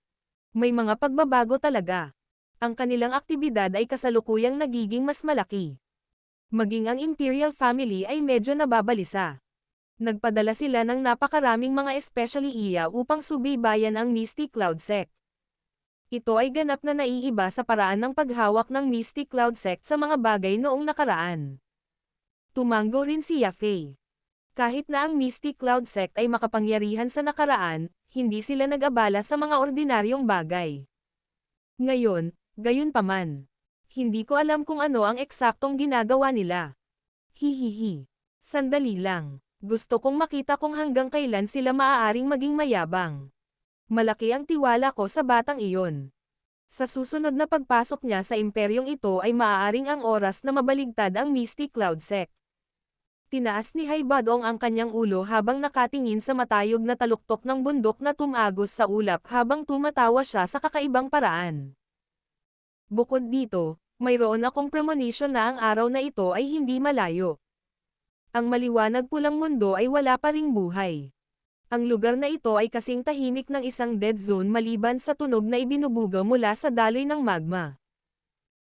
May mga pagbabago talaga. Ang kanilang aktibidad ay kasalukuyang nagiging mas malaki. Maging ang Imperial Family ay medyo nababalisa. Nagpadala sila ng napakaraming mga especially iya upang subaybayan ang Misty Cloud Sect. Ito ay ganap na naiiba sa paraan ng paghawak ng Misty Cloud Sect sa mga bagay noong nakaraan. Tumango rin si Yafei. Kahit na ang Misty Cloud Sect ay makapangyarihan sa nakaraan, hindi sila nag-abala sa mga ordinaryong bagay. Ngayon, gayunpaman. Hindi ko alam kung ano ang eksaktong ginagawa nila. Hihihi. Sandali lang. Gusto kong makita kung hanggang kailan sila maaaring maging mayabang. Malaki ang tiwala ko sa batang iyon. Sa susunod na pagpasok niya sa imperyong ito ay maaaring ang oras na mabaligtad ang Misty Cloud Sect. Tinaas ni Haibadong ang kanyang ulo habang nakatingin sa matayog na taluktok ng bundok na tumagos sa ulap habang tumatawa siya sa kakaibang paraan. Bukod dito, mayroon akong premonition na ang araw na ito ay hindi malayo. Ang maliwanag pulang mundo ay wala pa ring buhay. Ang lugar na ito ay kasing tahimik ng isang dead zone maliban sa tunog na ibinubuga mula sa daloy ng magma.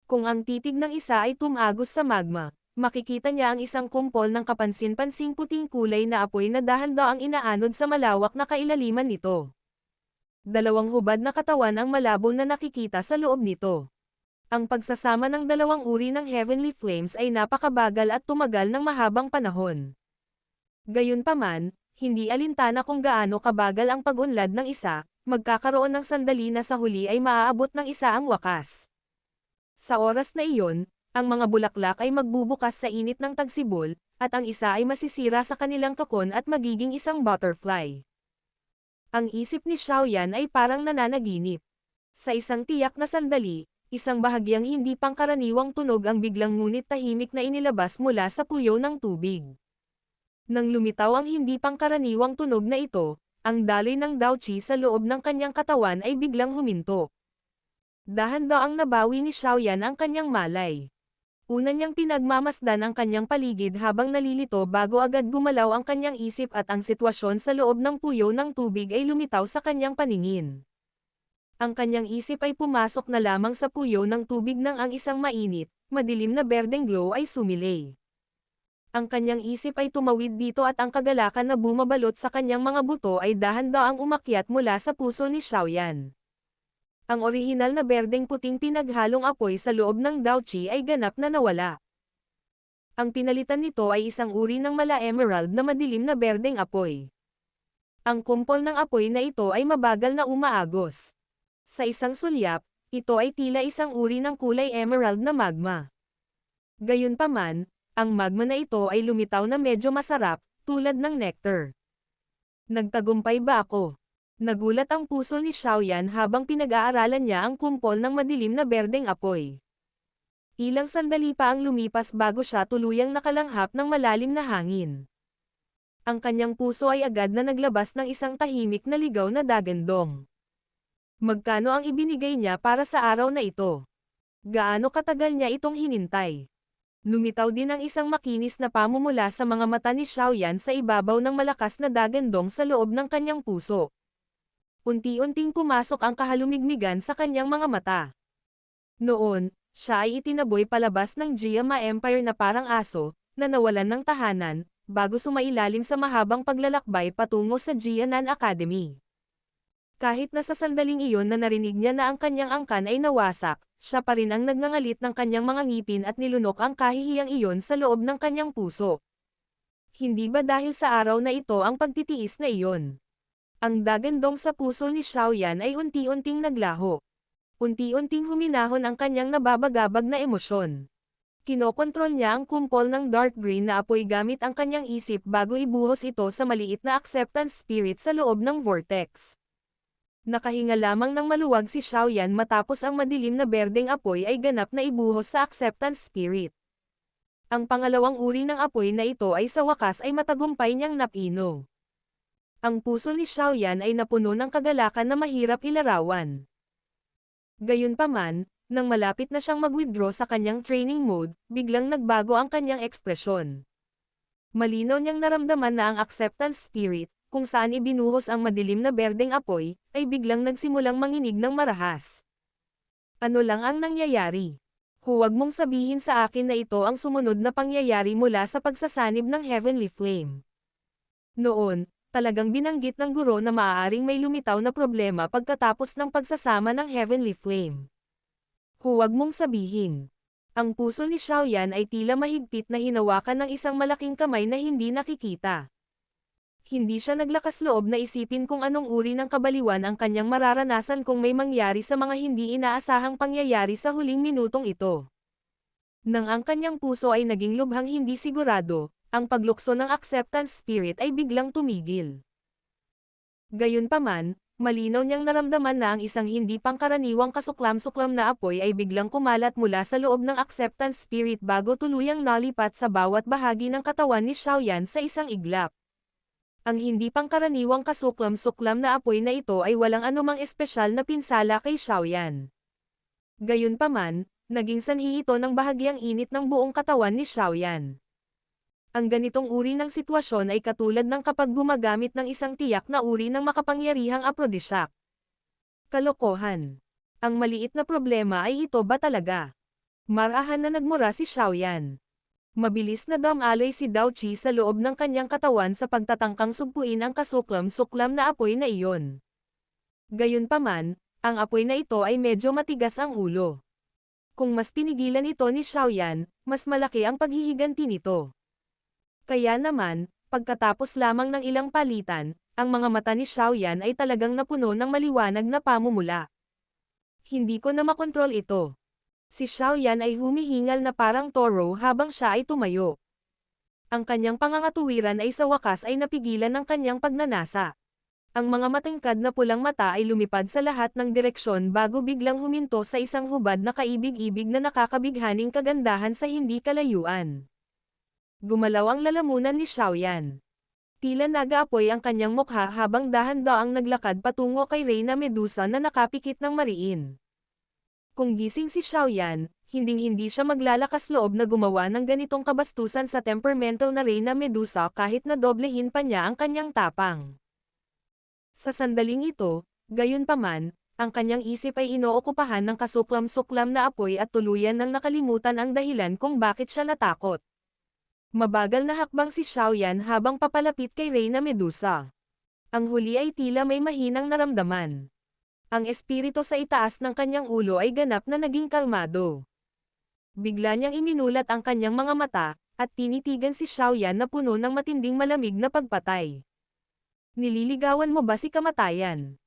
Kung ang titig ng isa ay tumagos sa magma, makikita niya ang isang kumpol ng kapansin-pansing puting kulay na apoy na dahan-daang inaanod sa malawak na kailaliman nito. Dalawang hubad na katawan ang malabo na nakikita sa loob nito. Ang pagsasama ng dalawang uri ng heavenly flames ay napakabagal at tumagal ng mahabang panahon. Gayunpaman, hindi alintana kung gaano kabagal ang pag-unlad ng isa, magkakaroon ng sandali na sa huli ay maaabot ng isa ang wakas. Sa oras na iyon, ang mga bulaklak ay magbubukas sa init ng tagsibol, at ang isa ay masisira sa kanilang kakon at magiging isang butterfly. Ang isip ni Xiaoyan ay parang nananaginip. Sa isang tiyak na sandali, isang bahagyang hindi pangkaraniwang tunog ang biglang ngunit tahimik na inilabas mula sa puyo ng tubig. Nang lumitaw ang hindi pangkaraniwang tunog na ito, ang daloy ng Daoqi sa loob ng kanyang katawan ay biglang huminto. Dahan-daang nabawi ni Xiaoyan ang kanyang malay. Una niyang pinagmamasdan ang kanyang paligid habang nalilito bago agad gumalaw ang kanyang isip at ang sitwasyon sa loob ng puyo ng tubig ay lumitaw sa kanyang paningin. Ang kanyang isip ay pumasok na lamang sa puyo ng tubig nang ang isang mainit, madilim na berdeng glow ay sumilay. Ang kanyang isip ay tumawid dito at ang kagalakan na bumabalot sa kanyang mga buto ay dahan-daang umakyat mula sa puso ni Xiaoyan. Ang orihinal na berdeng puting pinaghalong apoy sa loob ng Daoqi ay ganap na nawala. Ang pinalitan nito ay isang uri ng mala emerald na madilim na berdeng apoy. Ang kumpol ng apoy na ito ay mabagal na umaagos. Sa isang sulyap, ito ay tila isang uri ng kulay emerald na magma. Gayunpaman, Ang magma na ito ay lumitaw na medyo masarap, tulad ng nectar. Nagtagumpay ba ako? Nagulat ang puso ni Xiaoyan habang pinag-aaralan niya ang kumpol ng madilim na berdeng apoy. Ilang sandali pa ang lumipas bago siya tuluyang nakalanghap ng malalim na hangin. Ang kanyang puso ay agad na naglabas ng isang tahimik na ligaw na dagandong. Magkano ang ibinigay niya para sa araw na ito? Gaano katagal niya itong hinintay? Lumitaw din ang isang makinis na pamumula sa mga mata ni Xiaoyan sa ibabaw ng malakas na dagandong sa loob ng kanyang puso. Unti-unting pumasok ang kahalumigmigan sa kanyang mga mata. Noon, siya ay itinaboy palabas ng Jiama Empire na parang aso, na nawalan ng tahanan, bago sumailalim sa mahabang paglalakbay patungo sa Jianan Academy. Kahit na sa sandaling iyon na narinig niya na ang kanyang angkan ay nawasak, siya pa rin ang nagngangalit ng kanyang mga ngipin at nilunok ang kahihiyang iyon sa loob ng kanyang puso. Hindi ba dahil sa araw na ito ang pagtitiis na iyon? Ang dagandong sa puso ni Xiaoyan ay unti-unting naglaho. Unti-unting huminahon ang kanyang nababagabag na emosyon. Kinokontrol niya ang kumpol ng dark green na apoy gamit ang kanyang isip bago ibuhos ito sa maliit na acceptance spirit sa loob ng vortex. Nakahinga lamang ng maluwag si Xiaoyan matapos ang madilim na berdeng apoy ay ganap na ibuhos sa acceptance spirit. Ang pangalawang uri ng apoy na ito ay sa wakas ay matagumpay niyang napino. Ang puso ni Xiaoyan ay napuno ng kagalakan na mahirap ilarawan. Gayunpaman, nang malapit na siyang mag-withdraw sa kanyang training mode, biglang nagbago ang kanyang ekspresyon. Malinaw niyang naramdaman na ang acceptance spirit, kung saan ibinuhos ang madilim na berdeng apoy, ay biglang nagsimulang manginig ng marahas. Ano lang ang nangyayari? Huwag mong sabihin sa akin na ito ang sumunod na pangyayari mula sa pagsasanib ng Heavenly Flame. Noon, talagang binanggit ng guro na maaaring may lumitaw na problema pagkatapos ng pagsasama ng Heavenly Flame. Huwag mong sabihin. Ang puso ni Xiaoyan ay tila mahigpit na hinawakan ng isang malaking kamay na hindi nakikita. Hindi siya naglakas loob na isipin kung anong uri ng kabaliwan ang kanyang mararanasan kung may mangyari sa mga hindi inaasahang pangyayari sa huling minutong ito. Nang ang kanyang puso ay naging lubhang hindi sigurado, ang paglukso ng acceptance spirit ay biglang tumigil. Gayunpaman, malinaw niyang naramdaman na ang isang hindi pangkaraniwang kasuklam-suklam na apoy ay biglang kumalat mula sa loob ng acceptance spirit bago tuluyang nalipat sa bawat bahagi ng katawan ni Xiaoyan sa isang iglap. Ang hindi pangkaraniwang kasuklam-suklam na apoy na ito ay walang anumang espesyal na pinsala kay Xiaoyan. Gayunpaman, naging sanhi ito ng bahagyang init ng buong katawan ni Xiaoyan. Ang ganitong uri ng sitwasyon ay katulad ng kapag gumagamit ng isang tiyak na uri ng makapangyarihang aphrodisiac. Kalokohan. Ang maliit na problema ay ito ba talaga? Marahan na nagmura si Xiaoyan. Mabilis na dumaloy si Dao Qi sa loob ng kanyang katawan sa pagtatangkang sugpuin ang kasuklam-suklam na apoy na iyon. Gayunpaman, ang apoy na ito ay medyo matigas ang ulo. Kung mas pinigilan ito ni Xiaoyan, mas malaki ang paghihiganti nito. Kaya naman, pagkatapos lamang ng ilang palitan, ang mga mata ni Xiaoyan ay talagang napuno ng maliwanag na pamumula. Hindi ko na makontrol ito. Si Xiaoyan ay humihingal na parang toro habang siya ay tumayo. Ang kanyang pangangatuwiran ay sa wakas ay napigilan ng kanyang pagnanasa. Ang mga matingkad na pulang mata ay lumipad sa lahat ng direksyon bago biglang huminto sa isang hubad na kaibig-ibig na nakakabighaning kagandahan sa hindi kalayuan. Gumalaw ang lalamunan ni Xiaoyan. Tila nag-aapoy ang kanyang mukha habang dahan-daang naglakad patungo kay Reyna Medusa na nakapikit ng mariin. Kung gising si Xiaoyan, hinding-hindi siya maglalakas loob na gumawa ng ganitong kabastusan sa temperamental na Reyna Medusa kahit na doblehin pa niya ang kanyang tapang. Sa sandaling ito, gayunpaman, ang kanyang isip ay inookupahan ng kasuklam-suklam na apoy at tuluyan nang nakalimutan ang dahilan kung bakit siya natakot. Mabagal na hakbang si Xiaoyan habang papalapit kay Reyna Medusa. Ang huli ay tila may mahinang naramdaman. Ang espiritu sa itaas ng kanyang ulo ay ganap na naging kalmado. Bigla niyang iminulat ang kanyang mga mata, at tinitigan si Xiaoyan na puno ng matinding malamig na pagpatay. Nililigawan mo ba si kamatayan?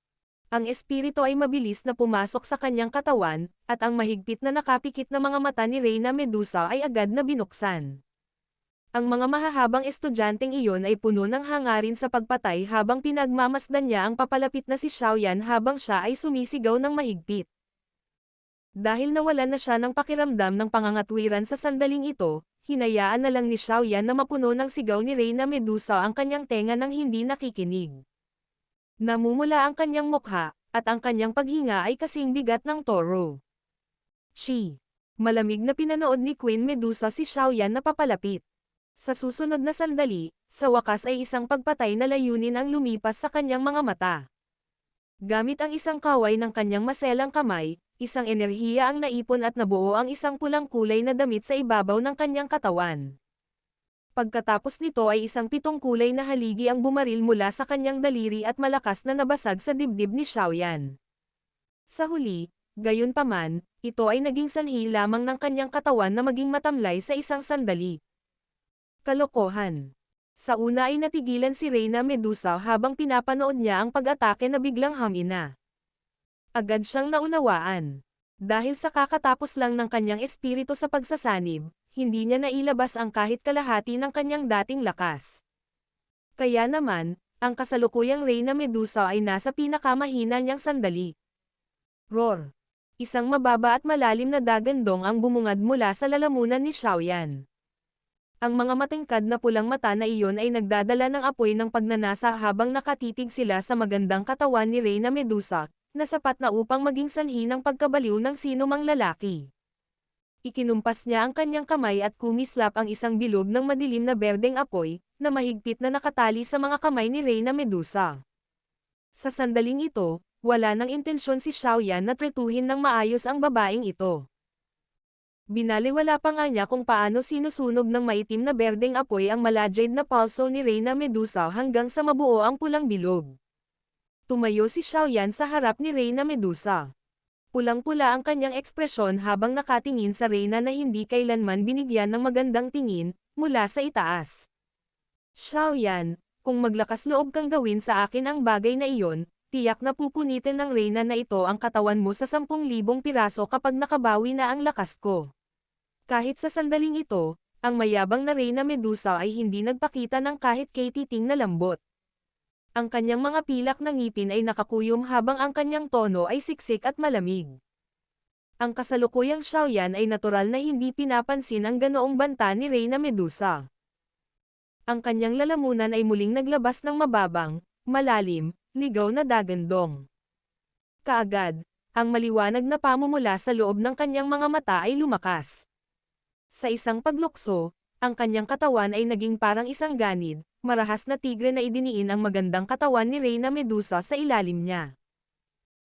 Ang espiritu ay mabilis na pumasok sa kanyang katawan, at ang mahigpit na nakapikit na mga mata ni Reyna Medusa ay agad na binuksan. Ang mga mahahabang estudyanteng iyon ay puno ng hangarin sa pagpatay habang pinagmamasdan niya ang papalapit na si Xiaoyan habang siya ay sumisigaw ng mahigpit. Dahil nawalan na siya ng pakiramdam ng pangangatwiran sa sandaling ito, hinayaan na lang ni Xiaoyan na mapuno ng sigaw ni Reyna Medusa ang kanyang tenga nang hindi nakikinig. Namumula ang kanyang mukha, at ang kanyang paghinga ay kasing bigat ng toro. Malamig na pinanood ni Queen Medusa si Xiaoyan na papalapit. Sa susunod na sandali, sa wakas ay isang pagpatay na layunin ang lumipas sa kanyang mga mata. Gamit ang isang kaway ng kanyang maselang kamay, isang enerhiya ang naipon at nabuo ang isang pulang kulay na damit sa ibabaw ng kanyang katawan. Pagkatapos nito ay isang pitong kulay na haligi ang bumaril mula sa kanyang daliri at malakas na nabasag sa dibdib ni Xiaoyan. Sa huli, gayunpaman, ito ay naging sanhi lamang ng kanyang katawan na maging matamlay sa isang sandali. Kalokohan. Sa una ay natigilan si Reyna Medusa habang pinapanood niya ang pag-atake na biglang hamina. Agad siyang naunawaan. Dahil sa kakatapos lang ng kanyang espiritu sa pagsasanib, hindi niya nailabas ang kahit kalahati ng kanyang dating lakas. Kaya naman, ang kasalukuyang Reyna Medusa ay nasa pinakamahina niyang sandali. Roar! Isang mababa at malalim na dagandong ang bumungad mula sa lalamunan ni Xiaoyan. Ang mga matingkad na pulang mata na iyon ay nagdadala ng apoy ng pagnanasa habang nakatitig sila sa magandang katawan ni Reyna Medusa, na sapat na upang maging sanhi ng pagkabaliw ng sinumang lalaki. Ikinumpas niya ang kanyang kamay at kumislap ang isang bilog ng madilim na berdeng apoy, na mahigpit na nakatali sa mga kamay ni Reyna Medusa. Sa sandaling ito, wala nang intensyon si Xiaoyan na tretuhin ng maayos ang babaeng ito. Binaliwala pa nga niya kung paano sinusunog ng maitim na berdeng apoy ang malajade na pulso ni Reyna Medusa hanggang sa mabuo ang pulang bilog. Tumayo si Xiaoyan sa harap ni Reyna Medusa. Pulang-pula ang kanyang ekspresyon habang nakatingin sa Reyna na hindi kailanman binigyan ng magandang tingin, mula sa itaas. Xiaoyan, kung maglakas loob kang gawin sa akin ang bagay na iyon, tiyak na pupunitin ng Reyna na ito ang katawan mo sa 10,000 piraso kapag nakabawi na ang lakas ko. Kahit sa sandaling ito, ang mayabang na Reyna Medusa ay hindi nagpakita ng kahit katiting na lambot. Ang kanyang mga pilak na ngipin ay nakakuyom habang ang kanyang tono ay siksik at malamig. Ang kasalukuyang Xiaoyan ay natural na hindi pinapansin ang ganoong banta ni Reyna Medusa. Ang kanyang lalamunan ay muling naglabas ng mababang, malalim, ligaw na dagandong. Kaagad, ang maliwanag na pamumula sa loob ng kanyang mga mata ay lumakas. Sa isang paglukso, ang kanyang katawan ay naging parang isang ganid, marahas na tigre na idiniin ang magandang katawan ni Reyna Medusa sa ilalim niya.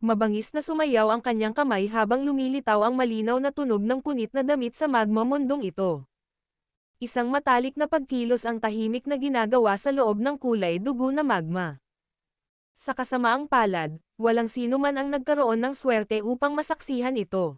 Mabangis na sumayaw ang kanyang kamay habang lumilitaw ang malinaw na tunog ng punit na damit sa magma mundong ito. Isang matalik na pagkilos ang tahimik na ginagawa sa loob ng kulay dugo na magma. Sa kasamaang palad, walang sino man ang nagkaroon ng swerte upang masaksihan ito.